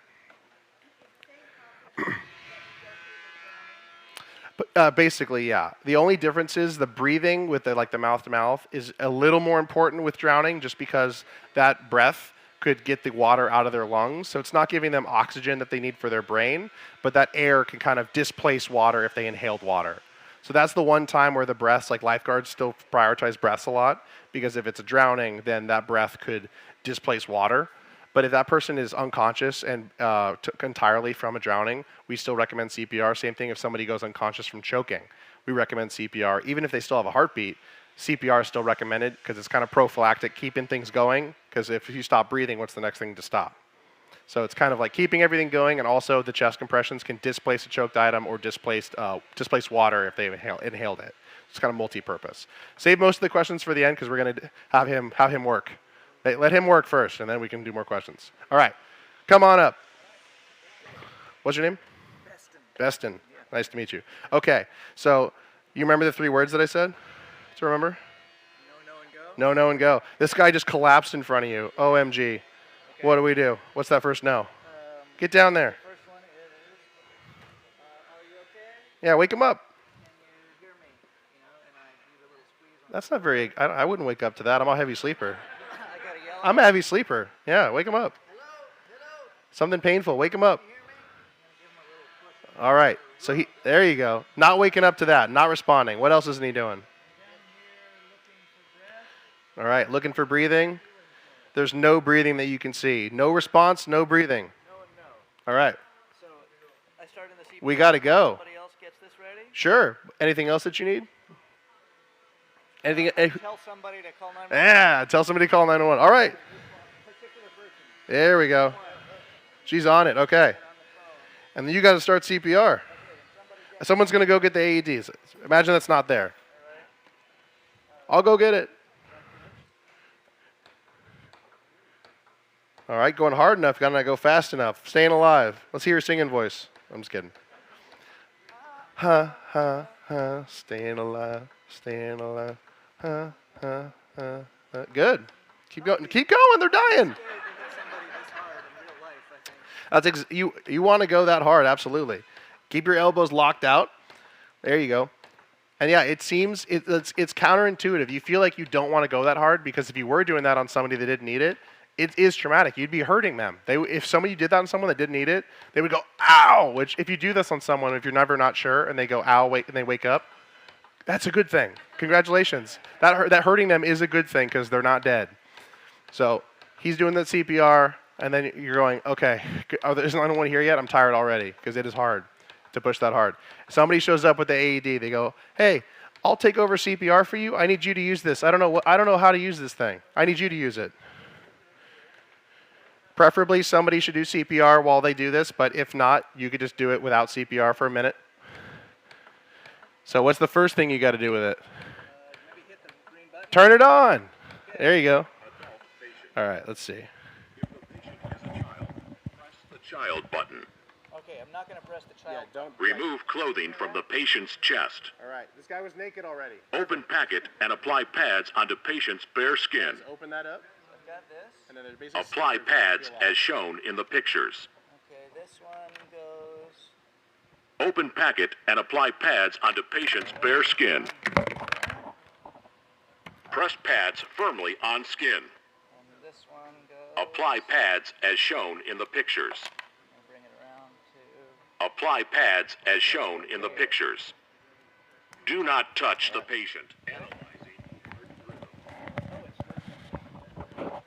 Speaker 3: But basically, yeah. The only difference is the breathing with the mouth to mouth is a little more important with drowning, just because that breath could get the water out of their lungs. So it's not giving them oxygen that they need for their brain, but that air can kind of displace water if they inhaled water. So that's the one time where the breaths, like lifeguards still prioritize breaths a lot, because if it's a drowning, then that breath could displace water. But if that person is unconscious and entirely from a drowning, we still recommend CPR. Same thing if somebody goes unconscious from choking. We recommend CPR. Even if they still have a heartbeat, CPR is still recommended because it's kind of prophylactic, keeping things going, because if you stop breathing, what's the next thing to stop? So it's kind of like keeping everything going, and also the chest compressions can displace a choked item or displace water if they inhaled it. It's kind of multi-purpose. Save most of the questions for the end because we're going to have him work. Let him work first, and then we can do more questions. All right, come on up. What's your name? Beston. Yeah. Nice to meet you. Okay, so you remember the 3 words that I said to remember?
Speaker 4: No, no, and go?
Speaker 3: No, no, and go. This guy just collapsed in front of you. OMG. Okay. What do we do? What's that first no? Get down there.
Speaker 4: The first one is, are you okay?
Speaker 3: Yeah, wake him up.
Speaker 4: Can you hear me? And I give a little squeeze on
Speaker 3: That's not very, I wouldn't wake up to that. I'm a heavy sleeper.
Speaker 4: I gotta yell.
Speaker 3: I'm a heavy sleeper. Yeah, wake him up.
Speaker 4: Hello?
Speaker 3: Something painful, wake him up.
Speaker 4: Can you hear me? I'm gonna give him a little push.
Speaker 3: All right, so there you go. Not waking up to that, not responding. What else isn't he doing? All right, looking for breathing. There's no breathing that you can see. No response, no breathing.
Speaker 4: No and no.
Speaker 3: All right,
Speaker 4: So I started the CPR.
Speaker 3: we got to go.
Speaker 4: Somebody else gets this ready?
Speaker 3: Sure. Anything else that you need? Anything?
Speaker 4: Tell somebody to call 911.
Speaker 3: Yeah, tell somebody to call 911. All right,
Speaker 4: Particular person.
Speaker 3: there we go. She's on it, okay. And then you got to start CPR. Someone's going to go get the AEDs. Imagine that's not there. I'll go get it. All right, going hard enough, gotta go fast enough. Staying alive. Let's hear your singing voice. I'm just kidding. Ha, ha, ha, staying alive, staying alive. Ha, ha, ha, ha. Good. Keep going, they're dying. That's you want to go that hard, absolutely. Keep your elbows locked out. There you go. And yeah, it seems it's counterintuitive. You feel like you don't want to go that hard because if you were doing that on somebody that didn't need it, it is traumatic. You'd be hurting them. If somebody did that on someone that didn't need it, they would go, ow! Which, if you do this on someone, if you're never not sure, and they go, ow, and they wake up, that's a good thing. Congratulations. That hurting them is a good thing because they're not dead. So he's doing the CPR, and then you're going, okay, there's no one here yet? I'm tired already because it is hard to push that hard. Somebody shows up with the AED. They go, hey, I'll take over CPR for you. I need you to use this. I don't know how to use this thing. I need you to use it. Preferably, somebody should do CPR while they do this, but if not, you could just do it without CPR for a minute. So what's the first thing you got to do with it?
Speaker 4: Maybe hit the green button.
Speaker 3: Turn it on. There you go. All right, let's see.
Speaker 5: If the patient is a child, press the child button.
Speaker 4: Okay, I'm not gonna press the child.
Speaker 3: don't.
Speaker 5: Remove clothing from the patient's chest.
Speaker 3: All right, this guy was naked already.
Speaker 5: Open packet and apply pads onto patient's bare skin.
Speaker 3: Open that up.
Speaker 4: I've got this.
Speaker 3: And then there's basically
Speaker 5: Apply pads as shown in the pictures.
Speaker 4: Okay, this one goes.
Speaker 5: Open packet and apply pads onto patient's bare skin. Press pads firmly on skin.
Speaker 4: And this one goes.
Speaker 5: Apply pads as shown in the pictures.
Speaker 4: Bring it around
Speaker 5: Apply pads as shown in the pictures. Do not touch the patient.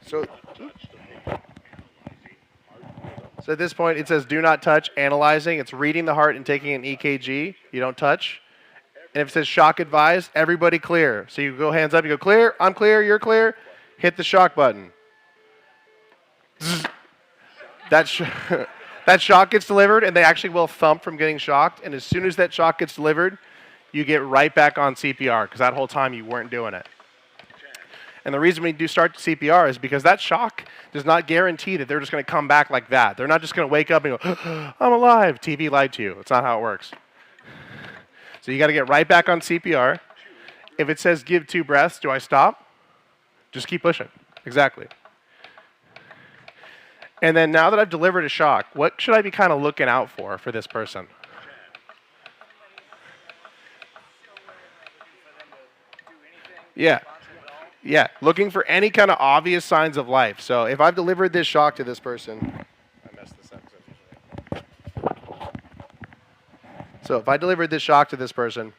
Speaker 3: So at this point, it says do not touch, analyzing. It's reading the heart and taking an EKG. You don't touch. And if it says shock advised, everybody clear. So you go hands up, you go clear, I'm clear, you're clear. Hit the shock button. That shock gets delivered, and they actually will thump from getting shocked. And as soon as that shock gets delivered, you get right back on CPR, because that whole time you weren't doing it. And the reason we do start CPR is because that shock does not guarantee that they're just going to come back like that. They're not just going to wake up and go, I'm alive. TV lied to you. It's not how it works. So you got to get right back on CPR. If it says give 2 breaths, do I stop? Just keep pushing. Exactly. And then now that I've delivered a shock, what should I be kind of looking out for this person? Yeah. Yeah, looking for any kind of obvious signs of life. So if I've delivered this shock to this person, I messed this up. So if I delivered this shock to this person,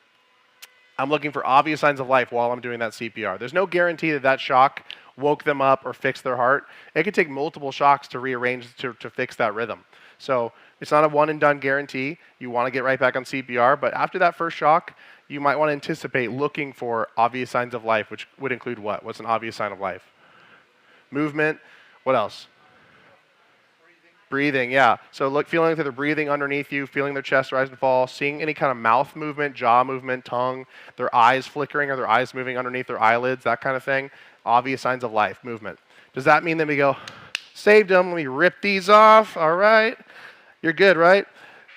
Speaker 3: I'm looking for obvious signs of life while I'm doing that CPR. There's no guarantee that that shock woke them up or fixed their heart. It could take multiple shocks to rearrange to fix that rhythm. So it's not a one and done guarantee. You want to get right back on CPR, but after that first shock, you might want to anticipate looking for obvious signs of life, which would include what? What's an obvious sign of life? Movement. What else? Breathing, yeah. So look, feeling if they're breathing underneath you, feeling their chest rise and fall, seeing any kind of mouth movement, jaw movement, tongue, their eyes flickering or their eyes moving underneath their eyelids, that kind of thing. Obvious signs of life, movement. Does that mean that we go, saved them, let me rip these off, all right? You're good, right?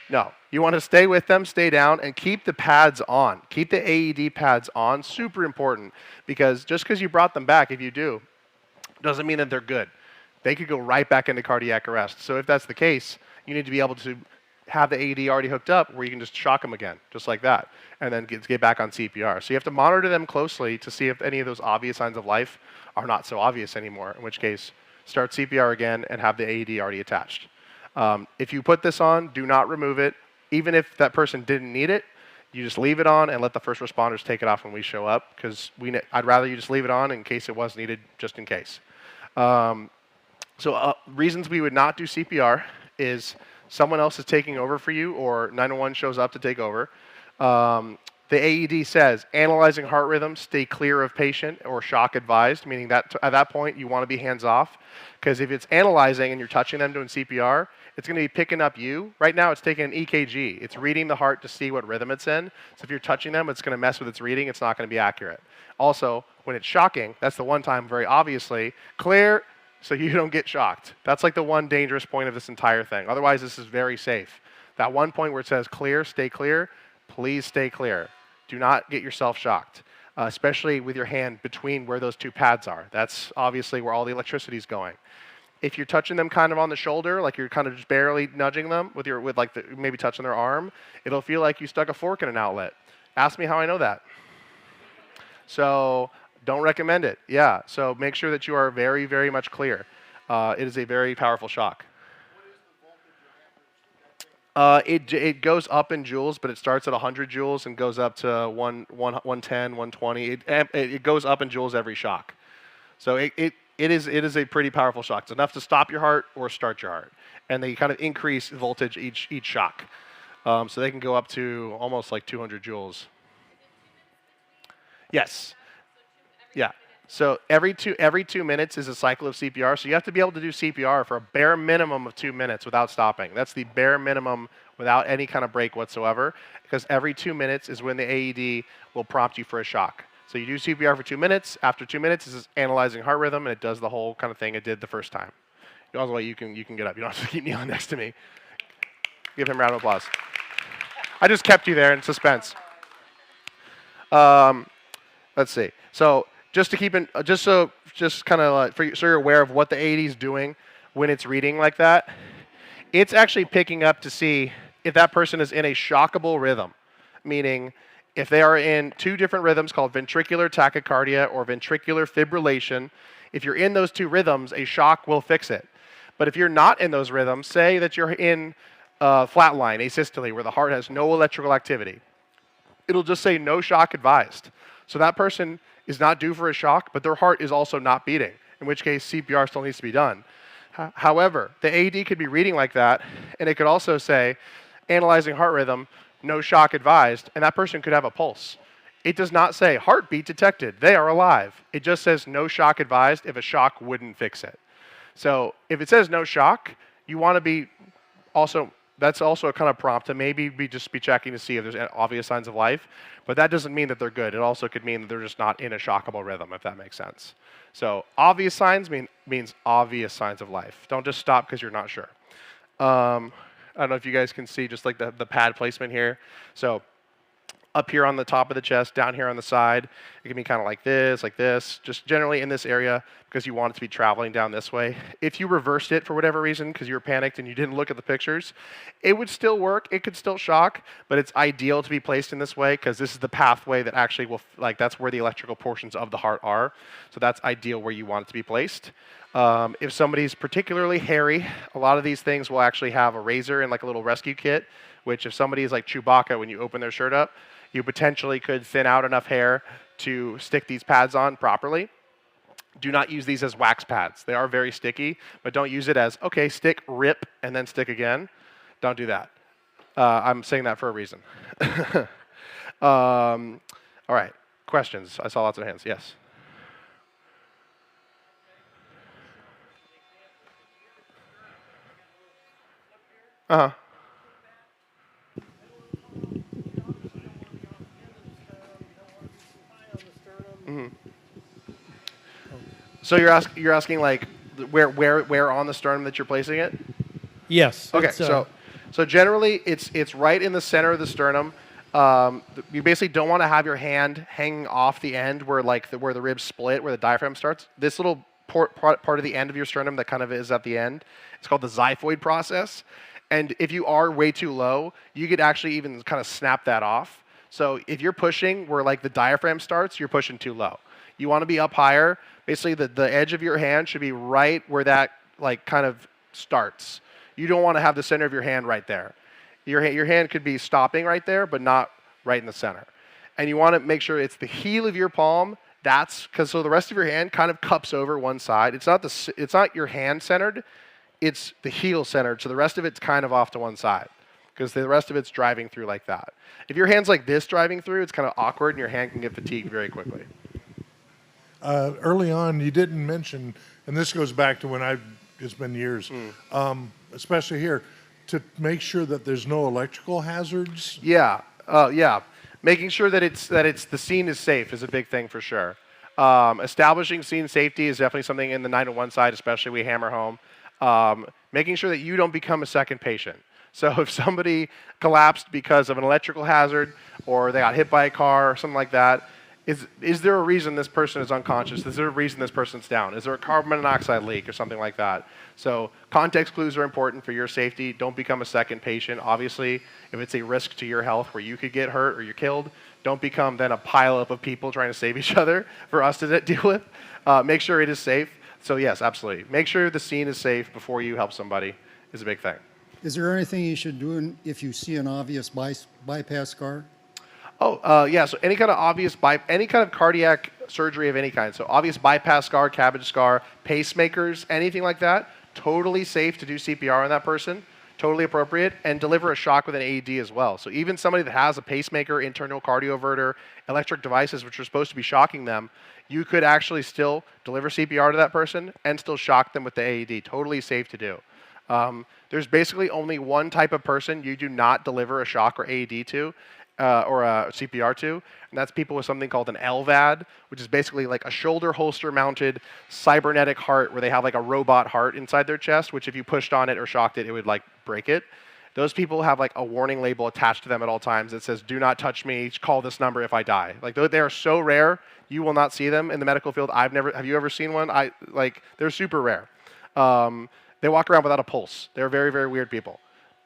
Speaker 3: No. You want to stay with them, stay down, and keep the pads on. Keep the AED pads on. Super important, because just because you brought them back, if you do, doesn't mean that they're good. They could go right back into cardiac arrest. So if that's the case, you need to be able to have the AED already hooked up where you can just shock them again, just like that, and then get back on CPR. So you have to monitor them closely to see if any of those obvious signs of life are not so obvious anymore, in which case start CPR again and have the AED already attached. If you put this on, do not remove it. Even if that person didn't need it, you just leave it on and let the first responders take it off when we show up, because I'd rather you just leave it on in case it was needed, just in case. Reasons we would not do CPR is someone else is taking over for you, or 911 shows up to take over. The AED says, analyzing heart rhythm, stay clear of patient, or shock advised, meaning that at that point you want to be hands off, because if it's analyzing and you're touching them doing CPR, it's going to be picking up you. Right now it's taking an EKG. It's reading the heart to see what rhythm it's in. So if you're touching them, it's going to mess with its reading. It's not going to be accurate. Also, when it's shocking, that's the one time, very obviously, clear so you don't get shocked. That's like the one dangerous point of this entire thing. Otherwise, this is very safe. That one point where it says clear, please stay clear. Do not get yourself shocked, especially with your hand between where those 2 pads are. That's obviously where all the electricity is going. If you're touching them kind of on the shoulder, like you're kind of just barely nudging them maybe touching their arm, it'll feel like you stuck a fork in an outlet. Ask me how I know that. So don't recommend it. Yeah. So make sure that you are very, very much clear. It is a very powerful shock. It goes up in joules, but it starts at 100 joules and goes up to 110, 120. It goes up in joules every shock. So it is a pretty powerful shock. It's enough to stop your heart or start your heart. And they kind of increase voltage each shock. So they can go up to almost like 200 joules. Yes. Yeah. So every 2 minutes is a cycle of CPR. So you have to be able to do CPR for a bare minimum of 2 minutes without stopping. That's the bare minimum without any kind of break whatsoever, because every 2 minutes is when the AED will prompt you for a shock. So you do CPR for 2 minutes. After 2 minutes, this is analyzing heart rhythm, and it does the whole kind of thing it did the first time. By the way, you can get up. You don't have to keep kneeling next to me. Give him a round of applause. I just kept you there in suspense. Let's see. So just to keep in, so you're aware of what the AED is doing when it's reading like that, it's actually picking up to see if that person is in a shockable rhythm, meaning if they are in 2 different rhythms called ventricular tachycardia or ventricular fibrillation. If you're in those 2 rhythms, a shock will fix it. But if you're not in those rhythms, say that you're in flatline, asystole, where the heart has no electrical activity. It'll just say no shock advised. So that person is not due for a shock, but their heart is also not beating, in which case CPR still needs to be done. However, the AED could be reading like that, and it could also say, analyzing heart rhythm, no shock advised, and that person could have a pulse. It does not say heartbeat detected, they are alive. It just says no shock advised if a shock wouldn't fix it. So if it says no shock, you want to be also, that's also a kind of prompt to maybe just be checking to see if there's obvious signs of life, but that doesn't mean that they're good. It also could mean that they're just not in a shockable rhythm, if that makes sense. So obvious signs means obvious signs of life. Don't just stop because you're not sure. I don't know if you guys can see just like the pad placement here. So up here on the top of the chest, down here on the side, it can be kind of like this, just generally in this area because you want it to be traveling down this way. If you reversed it for whatever reason because you were panicked and you didn't look at the pictures, it would still work. It could still shock, but it's ideal to be placed in this way because this is the pathway that actually will, that's where the electrical portions of the heart are. So that's ideal where you want it to be placed. If somebody's particularly hairy, a lot of these things will actually have a razor and like a little rescue kit, which if somebody is like Chewbacca when you open their shirt up, you potentially could thin out enough hair to stick these pads on properly. Do not use these as wax pads. They are very sticky, but don't use it as, okay, stick, rip, and then stick again. Don't do that. I'm saying that for a reason. All right, questions? I saw lots of hands. Yes. Uh-huh. Mm-hmm. So you're asking like where on the sternum that you're placing it?
Speaker 6: Yes.
Speaker 3: Okay. So generally it's right in the center of the sternum. You basically don't want to have your hand hanging off the end where where the ribs split, where the diaphragm starts. This little part of the end of your sternum that kind of is at the end, it's called the xiphoid process. And if you are way too low, you could actually even kind of snap that off. So if you're pushing where like the diaphragm starts, you're pushing too low. You want to be up higher. Basically, the edge of your hand should be right where that like kind of starts. You don't want to have the center of your hand right there. Your hand could be stopping right there, but not right in the center. And you want to make sure it's the heel of your palm. That's because so the rest of your hand kind of cups over one side. It's not your hand centered. It's the heel centered. So the rest of it's kind of off to one side because the rest of it's driving through like that. If your hand's like this driving through, it's kind of awkward and your hand can get fatigued very quickly.
Speaker 7: Early on, you didn't mention, and this goes back to when it's been years, especially here, to make sure that there's no electrical hazards.
Speaker 3: Yeah, yeah. Making sure that the scene is safe is a big thing for sure. Establishing scene safety is definitely something in the 911 side, especially we hammer home. Making sure that you don't become a second patient. So if somebody collapsed because of an electrical hazard or they got hit by a car or something like that, is there a reason this person is unconscious? Is there a reason this person's down? Is there a carbon monoxide leak or something like that? So context clues are important for your safety. Don't become a second patient. Obviously, if it's a risk to your health where you could get hurt or you're killed, don't become then a pileup of people trying to save each other for us to deal with. Make sure it is safe. So yes, absolutely. Make sure the scene is safe before you help somebody is a big thing.
Speaker 8: Is there anything you should do if you see an obvious bypass scar?
Speaker 3: Oh, yeah, so any kind of any kind of cardiac surgery of any kind. So obvious bypass scar, cabbage scar, pacemakers, anything like that, totally safe to do CPR on that person, totally appropriate, and deliver a shock with an AED as well. So even somebody that has a pacemaker, internal cardioverter, electric devices which are supposed to be shocking them, you could actually still deliver CPR to that person and still shock them with the AED. Totally safe to do. There's basically only one type of person you do not deliver a shock or AED to, or a CPR to, and that's people with something called an LVAD, which is basically like a shoulder holster mounted cybernetic heart where they have like a robot heart inside their chest, which if you pushed on it or shocked it, it would like break it. Those people have like a warning label attached to them at all times that says, do not touch me, call this number if I die. Like they are so rare, you will not see them in the medical field. Have you ever seen one? They're super rare. They walk around without a pulse. They're very, very weird people.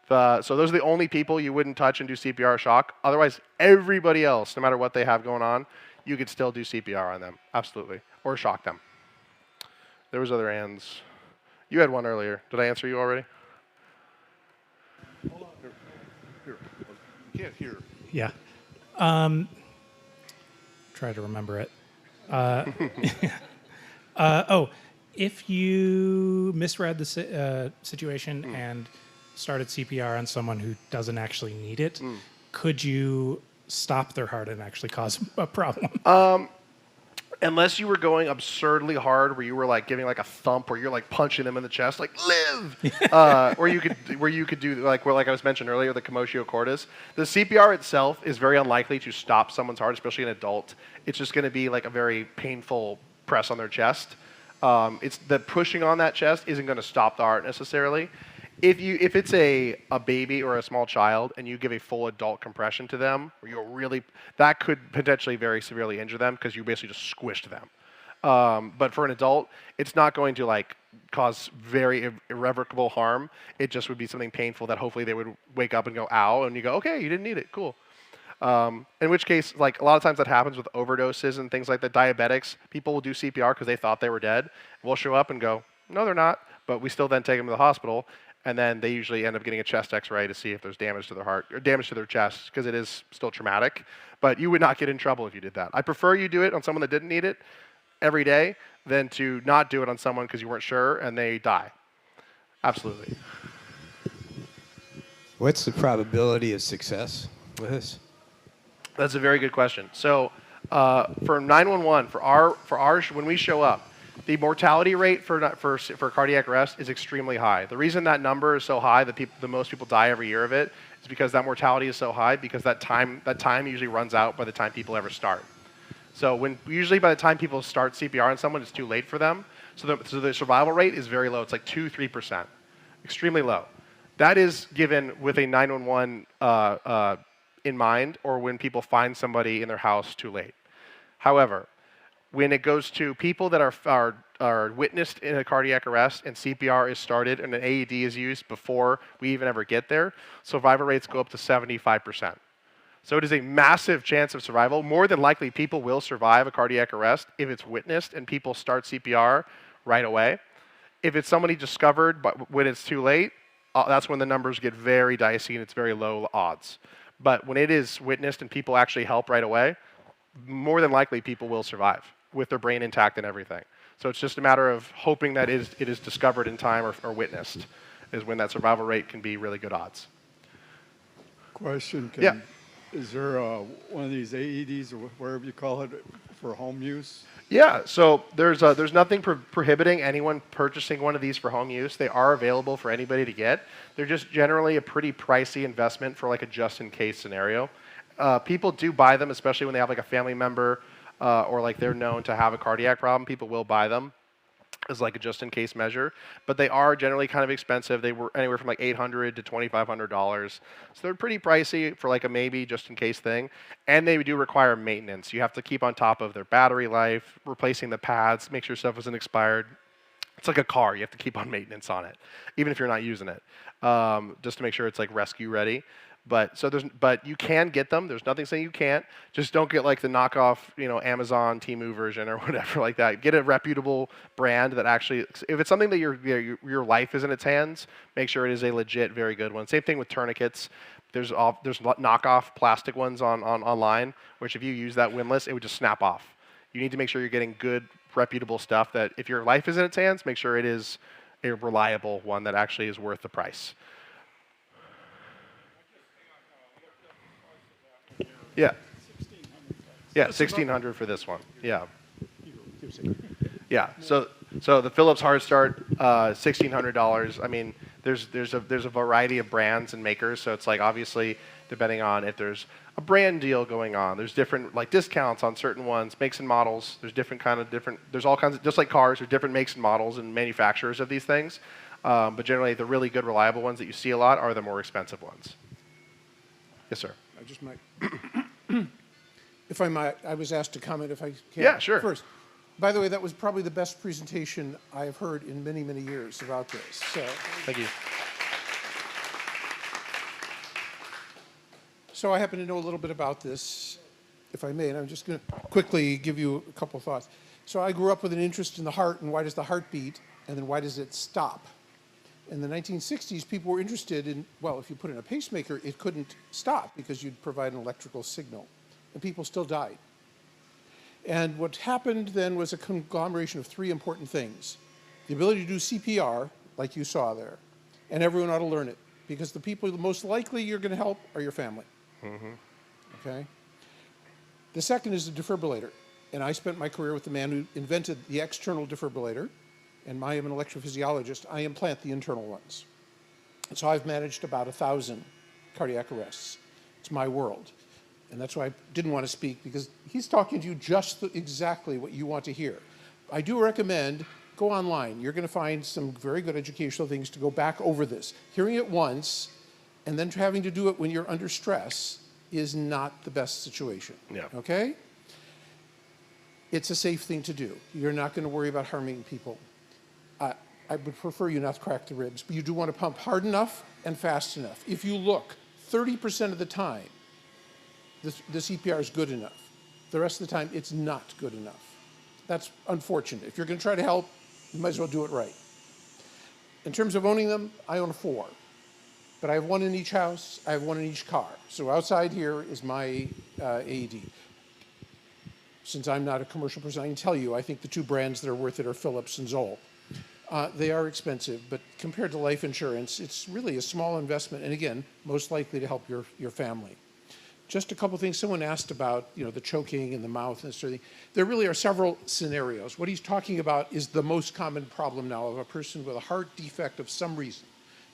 Speaker 3: So those are the only people you wouldn't touch and do CPR shock. Otherwise, everybody else, no matter what they have going on, you could still do CPR on them, absolutely, or shock them. There was other hands. You had one earlier. Did I answer you already?
Speaker 7: Hold on. Can't hear.
Speaker 6: Yeah. Try to remember it. If you misread the situation and started CPR on someone who doesn't actually need it, could you stop their heart and actually cause a problem?
Speaker 3: Unless you were going absurdly hard, where you were like giving like a thump, where you're like punching them in the chest, like live, or you could do like I was mentioned earlier, the commotio cordis. The CPR itself is very unlikely to stop someone's heart, especially an adult. It's just going to be like a very painful press on their chest. It's the pushing on that chest isn't going to stop the heart necessarily. If it's a baby or a small child and you give a full adult compression to them, that could potentially very severely injure them because you basically just squished them. But for an adult, it's not going to like cause very irrevocable harm. It just would be something painful that hopefully they would wake up and go, ow, and you go, okay, you didn't need it, cool. In which case, like a lot of times that happens with overdoses and things like that. Diabetics, people will do CPR because they thought they were dead. We'll show up and go, no, they're not. But we still then take them to the hospital. And then they usually end up getting a chest x-ray to see if there's damage to their heart or damage to their chest because it is still traumatic. But you would not get in trouble if you did that. I prefer you do it on someone that didn't need it every day than to not do it on someone because you weren't sure and they die. Absolutely.
Speaker 9: What's the probability of success with this?
Speaker 3: That's a very good question. So for 911, for our when we show up, the mortality rate for cardiac arrest is extremely high. The reason that number is so high, that the most people die every year of it, is because that mortality is so high because that time usually runs out by the time people ever start. So usually by the time people start CPR on someone, it's too late for them. So the survival rate is very low. It's like 2-3%, extremely low. That is given with a 911 in mind, or when people find somebody in their house too late. However, when it goes to people that are witnessed in a cardiac arrest and CPR is started and an AED is used before we even ever get there, survival rates go up to 75%. So it is a massive chance of survival. More than likely, people will survive a cardiac arrest if it's witnessed and people start CPR right away. If it's somebody discovered but when it's too late, that's when the numbers get very dicey and it's very low odds. But when it is witnessed and people actually help right away, more than likely people will survive with their brain intact and everything. So it's just a matter of hoping that it is discovered in time or witnessed is when that survival rate can be really good odds.
Speaker 1: Question,
Speaker 3: Yeah.
Speaker 1: Is there one of these AEDs or whatever you call it for home use?
Speaker 3: Yeah, so there's nothing prohibiting anyone purchasing one of these for home use. They are available for anybody to get. They're just generally a pretty pricey investment for like a just-in-case scenario. People do buy them, especially when they have like a family member or like they're known to have a cardiac problem. People will buy them as like a just-in-case measure, but they are generally kind of expensive. They were anywhere from like $800 to $2,500, so they're pretty pricey for like a maybe just-in-case thing, and they do require maintenance. You have to keep on top of their battery life, replacing the pads, make sure stuff isn't expired. It's like a car. You have to keep on maintenance on it, even if you're not using it, just to make sure it's like rescue ready. But you can get them. There's nothing saying you can't. Just don't get like the knockoff, Amazon Temu version or whatever like that. Get a reputable brand that actually, if it's something that your life is in its hands, make sure it is a legit, very good one. Same thing with tourniquets. There's knockoff plastic ones online, which if you use that windlass, it would just snap off. You need to make sure you're getting good, reputable stuff that if your life is in its hands, make sure it is a reliable one that actually is worth the price. Yeah. Yeah, $1,600 for this one. Yeah. Yeah. So the Philips Hard Start, $1,600. I mean, there's a variety of brands and makers. So it's like obviously depending on if there's a brand deal going on. There's different like discounts on certain ones, makes and models. There's there's all kinds of, just like cars, there's different makes and models and manufacturers of these things. But generally, the really good, reliable ones that you see a lot are the more expensive ones. Yes, sir.
Speaker 10: I just might, if I might, I was asked to comment if I can.
Speaker 3: Yeah, sure.
Speaker 10: First, by the way, that was probably the best presentation I have heard in many, many years about this. So,
Speaker 3: Thank you.
Speaker 10: so I happen to know a little bit about this, if I may, and I'm just going to quickly give you a couple of thoughts. So I grew up with an interest in the heart and why does the heart beat, and then why does it stop? In the 1960s, people were interested in, well, if you put in a pacemaker, it couldn't stop because you'd provide an electrical signal. And people still died. And what happened then was a conglomeration of three important things. The ability to do CPR, like you saw there, and everyone ought to learn it, because the people most likely you're going to help are your family. Okay? The second is the defibrillator. And I spent my career with the man who invented the external defibrillator, and I am an electrophysiologist. I implant the internal ones. And so I've managed about 1,000 cardiac arrests. It's my world. And that's why I didn't want to speak, because he's talking to you just exactly what you want to hear. I do recommend go online. You're going to find some very good educational things to go back over this. Hearing it once and then having to do it when you're under stress is not the best situation.
Speaker 3: Yeah.
Speaker 10: Okay? It's a safe thing to do. You're not going to worry about harming people. I would prefer you not to crack the ribs, but you do want to pump hard enough and fast enough. If you look, 30% of the time, the CPR is good enough. The rest of the time, it's not good enough. That's unfortunate. If you're going to try to help, you might as well do it right. In terms of owning them, I own 4. But I have 1 in each house, I have 1 in each car. So outside here is my AED. Since I'm not a commercial person, I can tell you, I think the 2 brands that are worth it are Philips and Zoll. They are expensive, but compared to life insurance, it's really a small investment, and again, most likely to help your family. Just a couple things. Someone asked about, the choking in the mouth and this sort of thing. There really are several scenarios. What he's talking about is the most common problem now of a person with a heart defect of some reason,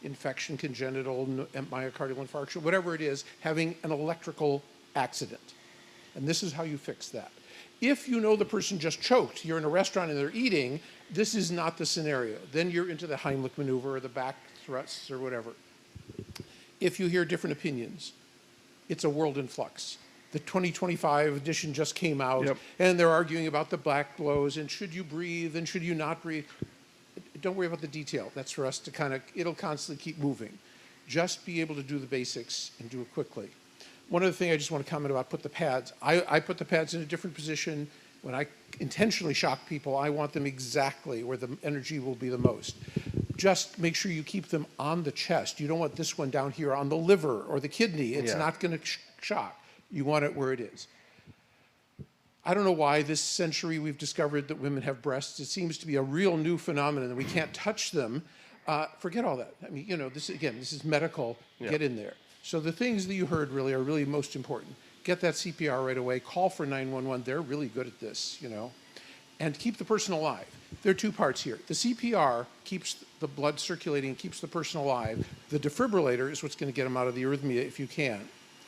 Speaker 10: infection, congenital, myocardial infarction, whatever it is, having an electrical accident. And this is how you fix that. If you know the person just choked, you're in a restaurant and they're eating, this is not the scenario. Then you're into the Heimlich maneuver or the back thrusts or whatever. If you hear different opinions, it's a world in flux. The 2025 edition just came out, and they're arguing about the black glows and should you breathe and should you not breathe. Don't worry about the detail. That's for us to it'll constantly keep moving. Just be able to do the basics and do it quickly. One other thing I just want to comment about, put the pads. I put the pads in a different position. When I intentionally shock people, I want them exactly where the energy will be the most. Just make sure you keep them on the chest. You don't want this one down here on the liver or the kidney. It's not going to shock. You want it where it is. I don't know why this century we've discovered that women have breasts. It seems to be a real new phenomenon, and we can't touch them. Forget all that. I mean, this is medical. Get in there. So the things that you heard really are really most important. Get that CPR right away. Call for 911. They're really good at this, and keep the person alive. There are 2 parts here. The CPR keeps the blood circulating, keeps the person alive. The defibrillator is what's going to get them out of the arrhythmia if you can,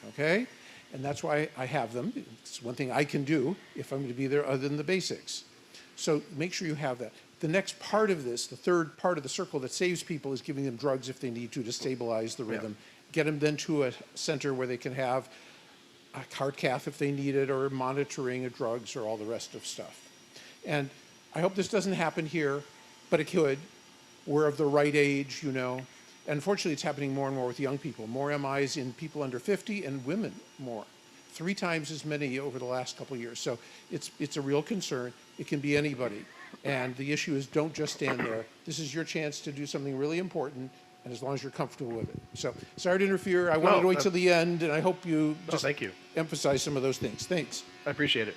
Speaker 10: okay? And that's why I have them. It's one thing I can do if I'm going to be there other than the basics. So make sure you have that. The next part of this, the third part of the circle that saves people, is giving them drugs if they need to stabilize the rhythm. Get them then to a center where they can have a heart cath if they need it, or monitoring of drugs or all the rest of stuff. And I hope this doesn't happen here, but it could. We're of the right age, And unfortunately, it's happening more and more with young people. More MIs in people under 50 and women more. 3 times as many over the last couple of years. So it's a real concern. It can be anybody. And the issue is, don't just stand there. This is your chance to do something really important, and as long as you're comfortable with it. So sorry to interfere. I wanted to wait till the end, and I hope you just emphasize some of those things. Thanks.
Speaker 3: I appreciate it.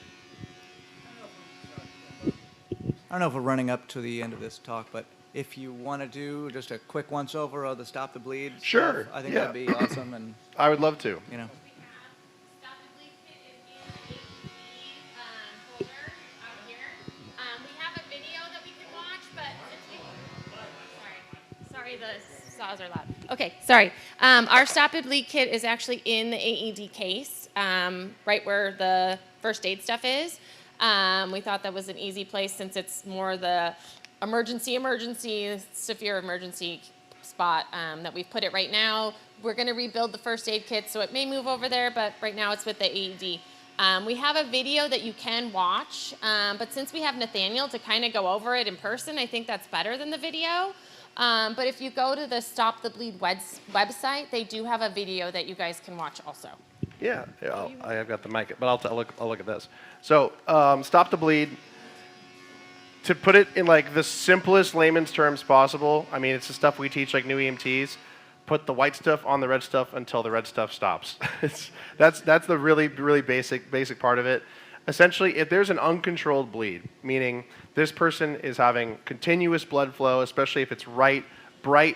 Speaker 4: I don't know if we're running up to the end of this talk, but if you want to do just a quick once-over of the Stop the Bleed
Speaker 3: Sure.
Speaker 4: stuff, I think that'd be awesome. And
Speaker 3: I would love to.
Speaker 2: Stop the Bleed kit is in the AED folder out here. We have a video that we can watch, but sorry, the saws are loud. Okay, sorry. Our Stop the Bleed kit is actually in the AED case, right where the first aid stuff is. We thought that was an easy place since it's more the emergency, severe emergency spot that we've put it right now. We're going to rebuild the first aid kit, so it may move over there, but right now it's with the AED. We have a video that you can watch, but since we have Nathaniel to kind of go over it in person, I think that's better than the video. But if you go to the Stop the Bleed website, they do have a video that you guys can watch also.
Speaker 3: Yeah, I've got the mic, but I'll look at this. So, Stop the Bleed. to put it in like the simplest layman's terms possible, I mean, it's the stuff we teach like new EMTs. Put the white stuff on the red stuff until the red stuff stops. That's the really basic part of it. Essentially, if there's an uncontrolled bleed, meaning this person is having continuous blood flow, especially if it's bright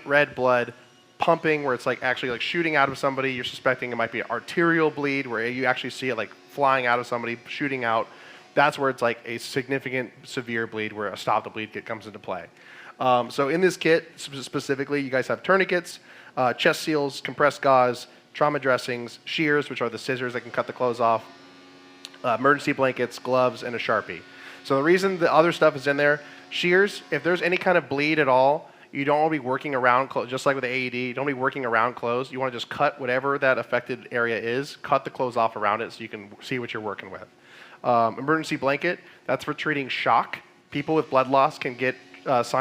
Speaker 3: red blood pumping, where it's like actually like shooting out of somebody, you're suspecting it might be an arterial bleed, where you actually see it like flying out of somebody, shooting out. That's where it's like a significant severe bleed, where a stop the bleed kit comes into play. So in this kit specifically, you guys have tourniquets, chest seals, compressed gauze, trauma dressings, shears, which are the scissors that can cut the clothes off, emergency blankets, gloves, and a Sharpie. So the reason the other stuff is in there, shears, if there's any kind of bleed at all, you don't want to be working around, just like with the AED, you don't want to be working around clothes. You want to just cut whatever that affected area is, cut the clothes off around it so you can see what you're working with. Emergency blanket, that's for treating shock. People with blood loss can get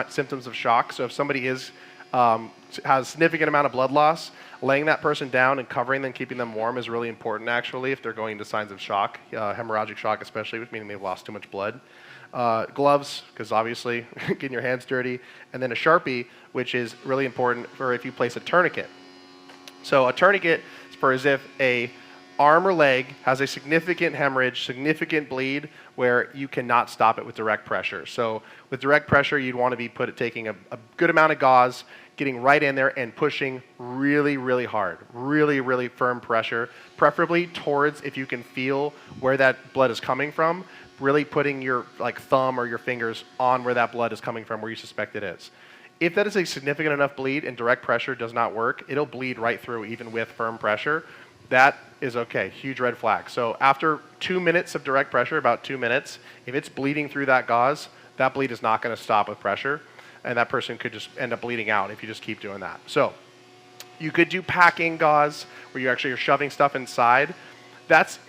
Speaker 3: symptoms of shock. So if somebody has a significant amount of blood loss, laying that person down and covering them, keeping them warm is really important actually if they're going into signs of shock, hemorrhagic shock especially, meaning they've lost too much blood. Gloves, because obviously getting your hands dirty, and then a Sharpie, which is really important for if you place a tourniquet. So a tourniquet is for as if a arm or leg has a significant hemorrhage, significant bleed, where you cannot stop it with direct pressure. So with direct pressure, you'd want to be taking a good amount of gauze, getting right in there and pushing really hard, really firm pressure, preferably towards, if you can feel where that blood is coming from, really putting your like thumb or your fingers on where that blood is coming from, where you suspect it is. If that is a significant enough bleed and direct pressure does not work, it'll bleed right through even with firm pressure. That is okay, huge red flag. So after 2 minutes of direct pressure, about 2 minutes, if it's bleeding through that gauze, that bleed is not going to stop with pressure, and that person could just end up bleeding out if you just keep doing that. So you could do packing gauze, where you actually are shoving stuff inside. That's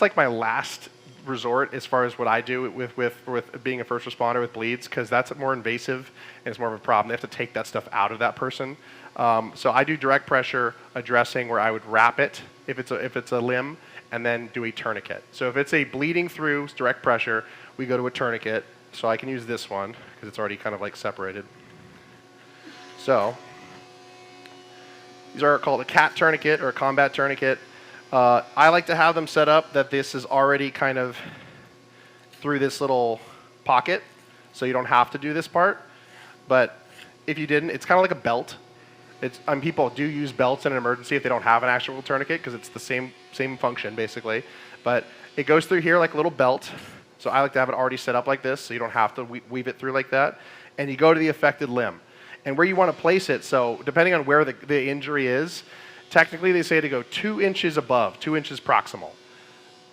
Speaker 3: like my last resort as far as what I do with being a first responder with bleeds, because that's more invasive and it's more of a problem. They have to take that stuff out of that person. So I do direct pressure, a dressing where I would wrap it if it's a limb, and then do a tourniquet. So if it's a bleeding through direct pressure, we go to a tourniquet. So I can use this one because it's already kind of like separated. So these are called a CAT tourniquet or a combat tourniquet. I like to have them set up that this is already kind of through this little pocket, so you don't have to do this part. But if you didn't, it's kind of like a belt. People do use belts in an emergency if they don't have an actual tourniquet, because it's the same function basically. But it goes through here like a little belt. So I like to have it already set up like this, so you don't have to weave it through like that. And you go to the affected limb. And where you want to place it, so depending on where the injury is, technically they say to go 2 inches above, 2 inches proximal.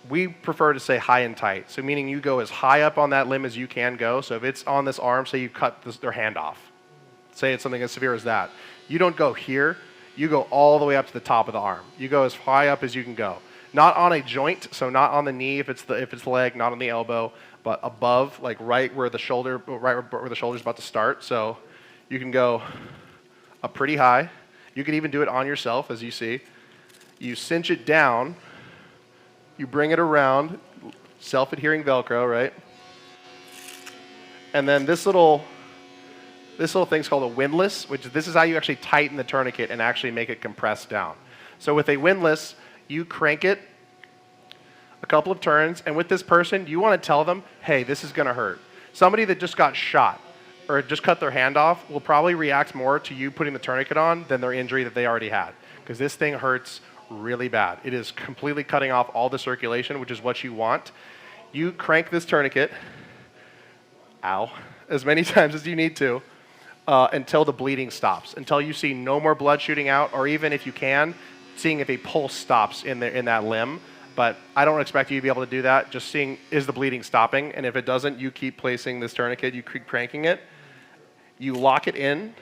Speaker 3: We prefer to say high and tight, so meaning you go as high up on that limb as you can go. So if it's on this arm, say you cut their hand off. Say it's something as severe as that. You don't go here, you go all the way up to the top of the arm. You go as high up as you can go. Not on a joint, so not on the knee if it's the leg, not on the elbow, but above, like right where the shoulder's about to start. So you can go up pretty high. You can even do it on yourself, as you see. You cinch it down, you bring it around, self-adhering Velcro, right? And then this little thing's called a windlass, which this is how you actually tighten the tourniquet and actually make it compress down. So with a windlass, you crank it a couple of turns, and with this person, you want to tell them, hey, this is going to hurt. Somebody that just got shot or just cut their hand off will probably react more to you putting the tourniquet on than their injury that they already had, because this thing hurts really bad. It is completely cutting off all the circulation, which is what you want. You crank this tourniquet, ow, as many times as you need to, until the bleeding stops, until you see no more blood shooting out, or even if you can, seeing if a pulse stops in that limb. But I don't expect you to be able to do that. Just seeing, is the bleeding stopping? And if it doesn't, you keep placing this tourniquet, you keep cranking it. You lock it in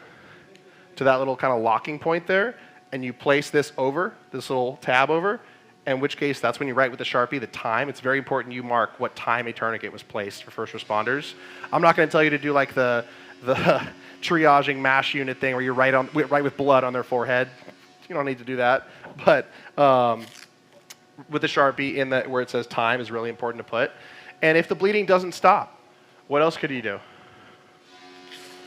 Speaker 3: to that little kind of locking point there, and you place this over, this little tab over, in which case that's when you write with the Sharpie the time. It's very important you mark what time a tourniquet was placed for first responders. I'm not going to tell you to do like the triaging MASH unit thing where you write with blood on their forehead. You don't need to do that. But with the Sharpie where it says time is really important to put. And if the bleeding doesn't stop, what else could you do?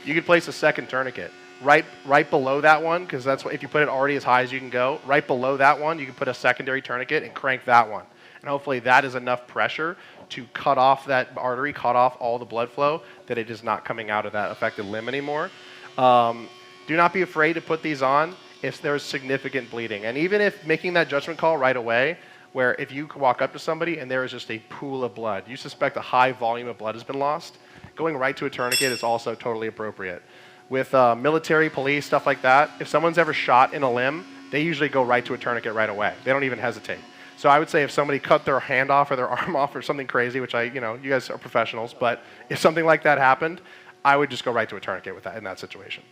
Speaker 3: you could place a second tourniquet. Right below that one, because that's what, if you put it already as high as you can go, right below that one, you can put a secondary tourniquet and crank that one. And hopefully that is enough pressure to cut off that artery, cut off all the blood flow, that it is not coming out of that affected limb anymore. Do not be afraid to put these on if there's significant bleeding. And even if making that judgment call right away, where if you walk up to somebody and there is just a pool of blood, you suspect a high volume of blood has been lost, going right to a tourniquet is also totally appropriate. With military, police, stuff like that, if someone's ever shot in a limb, they usually go right to a tourniquet right away. They don't even hesitate. So I would say if somebody cut their hand off or their arm off or something crazy, which you guys are professionals, but if something like that happened, I would just go right to a tourniquet with that in that situation.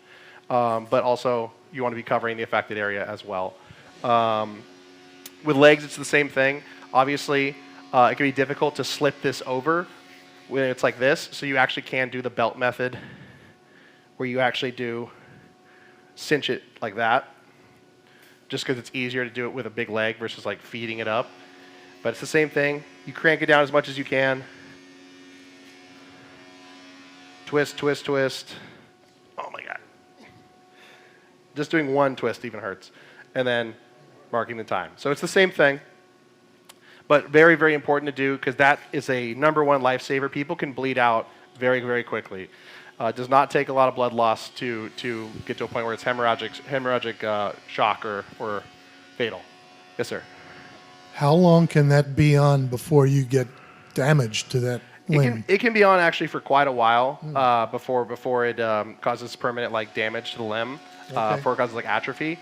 Speaker 3: But also, you want to be covering the affected area as well. With legs, it's the same thing. Obviously, it can be difficult to slip this over when it's like this, so you actually can do the belt method, where you actually do cinch it like that, just because it's easier to do it with a big leg versus like feeding it up. But it's the same thing. You crank it down as much as you can. Twist, twist, twist. Oh my God. Just doing one twist even hurts. And then marking the time. So it's the same thing, but very, very important to do, because that is a #1 lifesaver. People can bleed out very, very quickly. It does not take a lot of blood loss to get to a point where it's hemorrhagic shock or fatal. Yes, sir.
Speaker 11: How long can that be on before you get damage to that limb?
Speaker 3: It can be on actually for quite a while before it causes permanent damage to the limb, before it causes atrophy.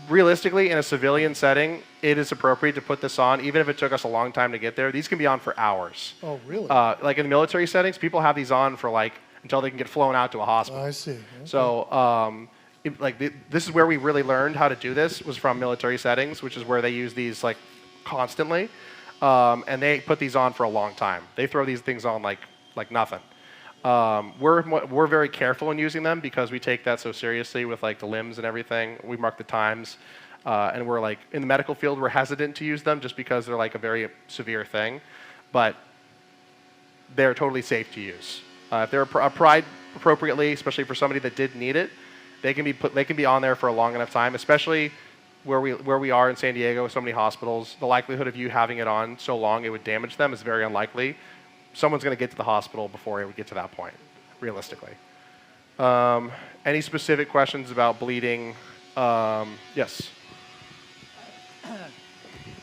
Speaker 3: Realistically, in a civilian setting, it is appropriate to put this on, even if it took us a long time to get there. These can be on for hours.
Speaker 11: Oh, really?
Speaker 3: Like in the military settings, people have these on for until they can get flown out to a hospital.
Speaker 11: I see. Okay.
Speaker 3: So, this is where we really learned how to do this, was from military settings, which is where they use these constantly, and they put these on for a long time. They throw these things on like nothing. We're very careful in using them because we take that so seriously with the limbs and everything. We mark the times, and we're in the medical field, we're hesitant to use them just because they're a very severe thing, but they're totally safe to use. If they're applied appropriately, especially for somebody that did need it, they can be on there for a long enough time, especially where we are in San Diego with so many hospitals. The likelihood of you having it on so long it would damage them is very unlikely. Someone's going to get to the hospital before it would get to that point, realistically. Any specific questions about bleeding? Yes.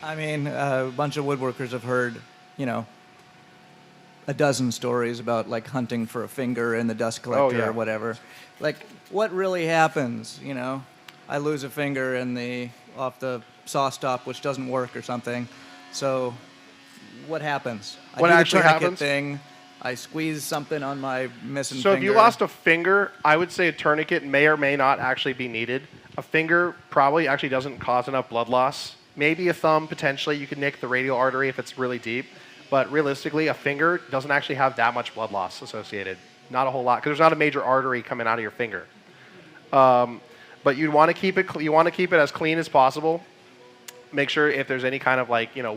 Speaker 4: I mean, a bunch of woodworkers have heard, a dozen stories about hunting for a finger in the dust collector or whatever. What really happens? I lose a finger off the saw stop, which doesn't work or something. So, what happens?
Speaker 3: What actually happens?
Speaker 4: Thing. I squeeze something on my missing
Speaker 3: So
Speaker 4: finger.
Speaker 3: if you lost a finger, I would say a tourniquet may or may not actually be needed. A finger probably actually doesn't cause enough blood loss. Maybe a thumb, potentially. You could nick the radial artery if it's really deep. But realistically, a finger doesn't actually have that much blood loss associated. Not a whole lot, because there's not a major artery coming out of your finger. But you want to keep it as clean as possible. Make sure if there's any kind of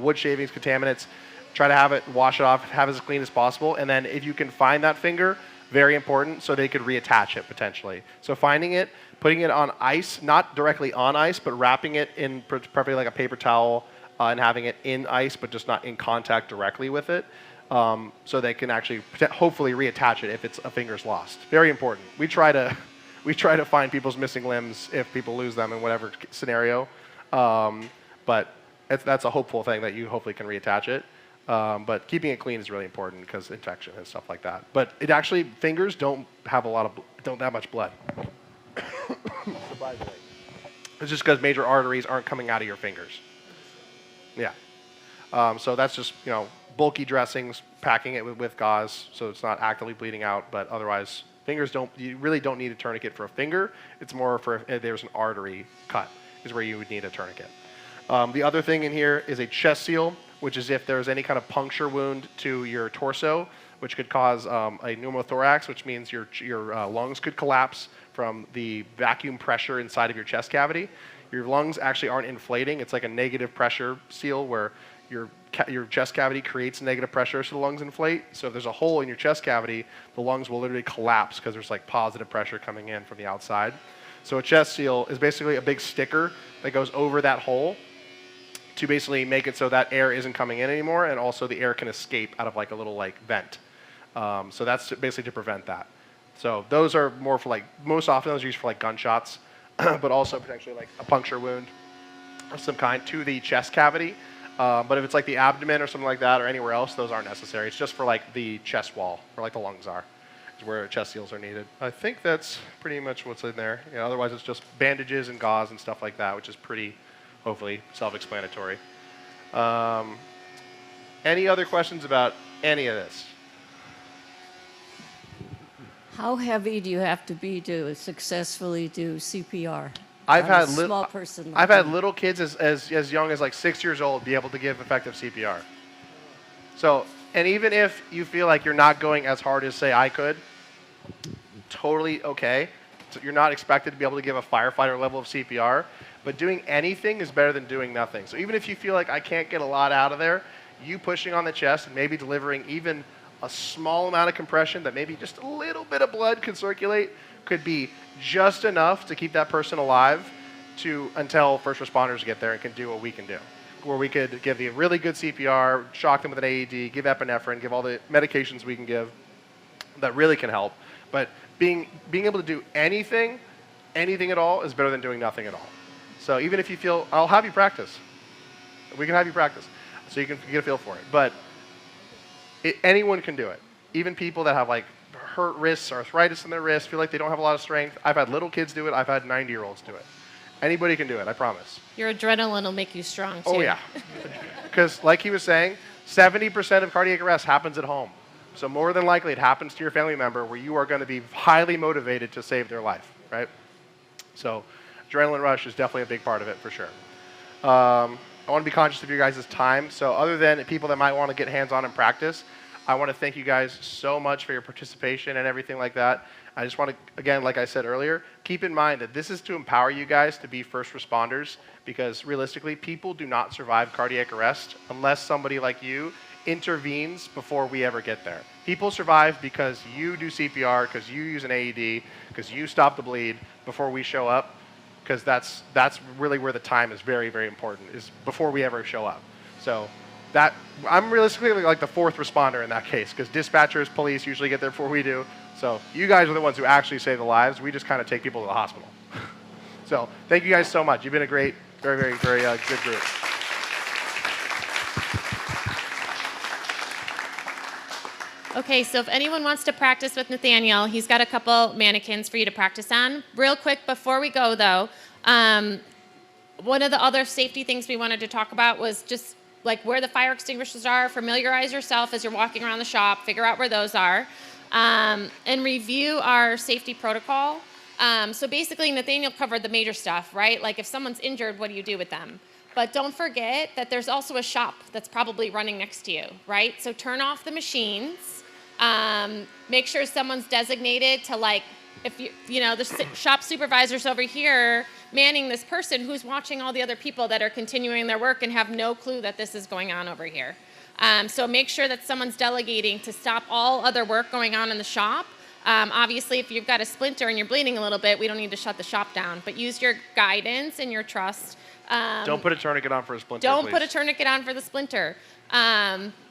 Speaker 3: wood shavings, contaminants, try to wash it off, have it as clean as possible. And then if you can find that finger, very important, so they could reattach it potentially. So finding it, putting it on ice, not directly on ice, but wrapping it in preferably like a paper towel and having it in ice, but just not in contact directly with it, so they can actually hopefully reattach it if a finger's lost. Very important. We try to find people's missing limbs if people lose them in whatever scenario, but that's a hopeful thing that you hopefully can reattach it. But keeping it clean is really important because infection and stuff like that. But fingers don't have that much blood. Surprisingly, it's just because major arteries aren't coming out of your fingers. Yeah. So that's just bulky dressings, packing it with gauze so it's not actively bleeding out. But otherwise, you really don't need a tourniquet for a finger. It's more for if there's an artery cut is where you would need a tourniquet. The other thing in here is a chest seal, which is if there's any kind of puncture wound to your torso, which could cause a pneumothorax, which means your lungs could collapse from the vacuum pressure inside of your chest cavity. Your lungs actually aren't inflating. It's like a negative pressure seal where your chest cavity creates negative pressure, so the lungs inflate. So if there's a hole in your chest cavity, the lungs will literally collapse because there's like positive pressure coming in from the outside. So a chest seal is basically a big sticker that goes over that hole to basically make it so that air isn't coming in anymore, and also the air can escape out of like a little like vent. So that's basically to prevent that. So those are more for like, most often those are used for like gunshots, but also potentially like a puncture wound of some kind to the chest cavity. But if it's like the abdomen or something like that or anywhere else, those aren't necessary. It's just for like the chest wall, where like the lungs are, is where chest seals are needed. I think that's pretty much what's in there. You know, otherwise it's just bandages and gauze and stuff like that, which is pretty, hopefully, self-explanatory. Any other questions about any of this?
Speaker 12: How heavy do you have to be to successfully do CPR?
Speaker 3: I've
Speaker 12: on a
Speaker 3: had
Speaker 12: small person.
Speaker 3: I've had little kids as young as like 6 years old be able to give effective CPR. So, and even if you feel like you're not going as hard as say I could, totally okay. So you're not expected to be able to give a firefighter level of CPR, but doing anything is better than doing nothing. So even if you feel like I can't get a lot out of there, you pushing on the chest and maybe delivering even a small amount of compression that maybe just a little bit of blood can circulate could be just enough to keep that person alive until first responders get there and can do what we can do. Where we could give the really good CPR, shock them with an AED, give epinephrine, give all the medications we can give that really can help. But being able to do anything at all is better than doing nothing at all. So even if you feel, I'll have you practice. We can have you practice so you can get a feel for it. But anyone can do it. Even people that have like hurt wrists, arthritis in their wrists, feel like they don't have a lot of strength. I've had little kids do it. I've had 90-year-olds do it. Anybody can do it, I promise.
Speaker 2: Your adrenaline will make you strong, too.
Speaker 3: Oh, yeah. Because like he was saying, 70% of cardiac arrest happens at home. So more than likely it happens to your family member where you are going to be highly motivated to save their life, right? So adrenaline rush is definitely a big part of it for sure. I want to be conscious of your guys' time. So other than people that might want to get hands-on and practice, I want to thank you guys so much for your participation and everything like that. I just want to, again, like I said earlier, keep in mind that this is to empower you guys to be first responders, because realistically, people do not survive cardiac arrest unless somebody like you intervenes before we ever get there. People survive because you do CPR, because you use an AED, because you stop the bleed before we show up, because that's really where the time is very, very important, is before we ever show up. So that, I'm realistically like the fourth responder in that case, because dispatchers, police usually get there before we do. So you guys are the ones who actually save the lives. We just kind of take people to the hospital. So thank you guys so much. You've been a great, very, very, very good group.
Speaker 2: Okay, so if anyone wants to practice with Nathaniel, he's got a couple mannequins for you to practice on. Real quick, before we go though, one of the other safety things we wanted to talk about was just like where the fire extinguishers are. Familiarize yourself as you're walking around the shop, figure out where those are, and review our safety protocol. So basically, Nathaniel covered the major stuff, right? Like if someone's injured, what do you do with them? But don't forget that there's also a shop that's probably running next to you, right? So turn off the machines. Make sure someone's designated to like, if you know, the shop supervisor's over here manning this person who's watching all the other people that are continuing their work and have no clue that this is going on over here. So make sure that someone's delegating to stop all other work going on in the shop. Obviously, if you've got a splinter and you're bleeding a little bit, we don't need to shut the shop down, but use your guidance and your trust.
Speaker 3: Don't put a tourniquet on for a splinter,
Speaker 2: Don't
Speaker 3: please.
Speaker 2: put a tourniquet on for the splinter.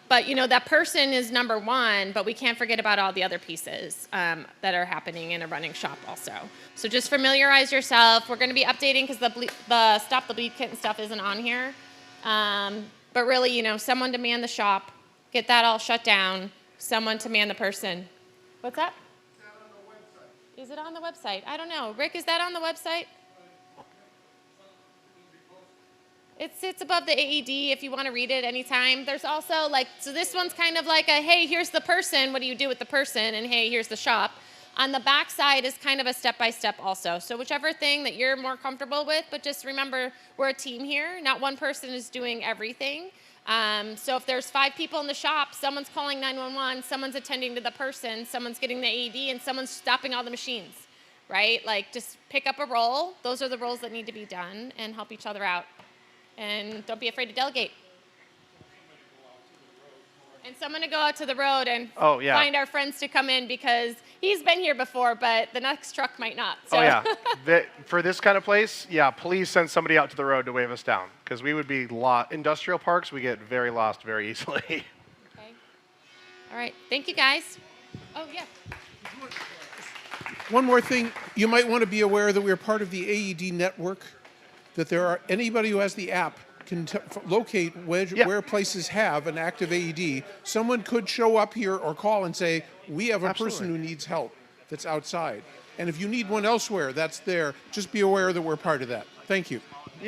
Speaker 2: But, you know, that person is number one, but we can't forget about all the other pieces that are happening in a running shop also. So just familiarize yourself. We're going to be updating because the Stop the Bleed kit and stuff isn't on here. But really, you know, someone to man the shop, get that all shut down, someone to man the person. What's that? Is it on the website? I don't know. Rick, is that on the website? It sits above the AED if you want to read it anytime. There's also like, so this one's kind of like a, hey, here's the person, what do you do with the person? And hey, here's the shop. On the back side is kind of a step-by-step also. So whichever thing that you're more comfortable with, but just remember, we're a team here. Not one person is doing everything. So if there's 5 people in the shop, someone's calling 911, someone's attending to the person, someone's getting the AED, and someone's stopping all the machines, right? Like just pick up a role. Those are the roles that need to be done and help each other out. And don't be afraid to delegate. And so I'm going to go out to the road and
Speaker 3: Oh, yeah.
Speaker 2: find our friends to come in because he's been here before, but the next truck might not. So.
Speaker 3: Oh, yeah. For this kind of place, yeah, please send somebody out to the road to wave us down because we would be lost. Industrial parks, we get very lost very easily.
Speaker 2: Okay. All right. Thank you, guys. Oh, yeah.
Speaker 10: One more thing, you might want to be aware that we're part of the AED network, that there are anybody who has the app can locate where places have an active AED. Someone could show up here or call and say, we have a person who needs help that's outside. And if you need one elsewhere, that's there. Just be aware that we're part of that. Thank you.